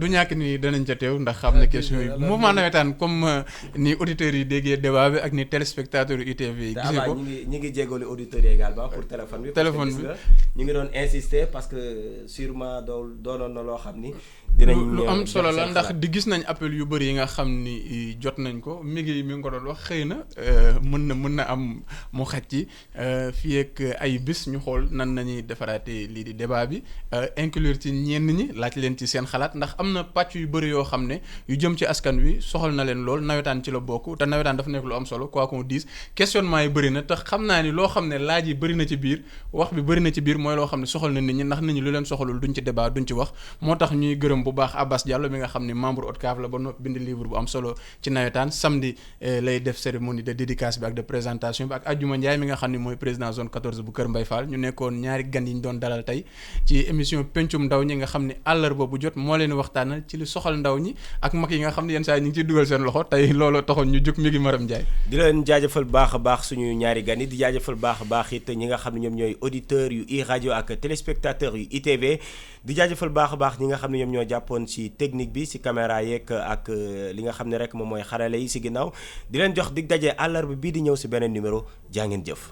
du ñàkk ni danañ ca teew ndax xam ne question yi mouvement nawetaan comme ni auditeurs yi déggee débat bi ak ni téléspectateurs yu ITV yi gisee ko ñi ngi jégalu auditeurs yi également pour téléphone bi ñu ngi doon insister parce que sûrement doonoon na loo xam ni dinañ lu am solo la ndax di gis nañ appel yu bëri yi nga xam ni jot nañ ko mi ngi ko doon wax xëy na mën na am mu xaj ci fii ak ay bis ñu xool nan nañuy defaraate lii di débat bi inclure ci ñenn ñi laaj leen ci seen xalaat ndax am na pàcc yu bëri yoo xam ne yu jëm ci askan wi soxal na leen lool nawetaan ci la bokk te nawetaan dafa nekk lu am solo quoi qu'on dise questionnement yi bëri na te xam naa ni loo xam ne laaj yi bëri na ci biir wax bi bëri na ci biir mooy loo xam ne soxal na nit ñi ndax nit ñi lu leen soxalul duñ ci débat duñ ci wax moo tax ñuy gërëm bu baax Abbas Diallo mi nga xam ne membre ODCAV la ba noppi bind livre bu am solo ci nawetaan samedi lay def cérémonie de dédicace bi ak de présentation bi ak Adjuma Ndiaye mi nga xam ne mooy président zone 14 bu Kër Mbaye Fall ñu nekkoon ñaari gan yi ñu doon dalal tey ci émission pencum ndaw ñi nga xam ne àllarba bu jot moo leen waxtaanal ci li soxal ndaw ñi ak mag yi nga xam ne yenn saa yi ñu ngi ciy dugal seen loxo tey looloo taxoon ñu jóg mi ngi Maram Ndiaye di leen jaajëfal baax a baax suñu ñaari gan yi di jaajëfal baax a baax it ñi nga xam ne ñoom ñooy auditeurs yu iRadio ak téléspectateurs yu ITV di jaajëfal baax a baax ñi nga xam ne ñoom ñoo jàppoon ci technique bi ci caméra yeeg ak li nga xam ne rek moom mooy xarale yi ci ginnaaw di leen jox dig daje àllarba bii di ñëw ci beneen numéro jaa ngeen jëf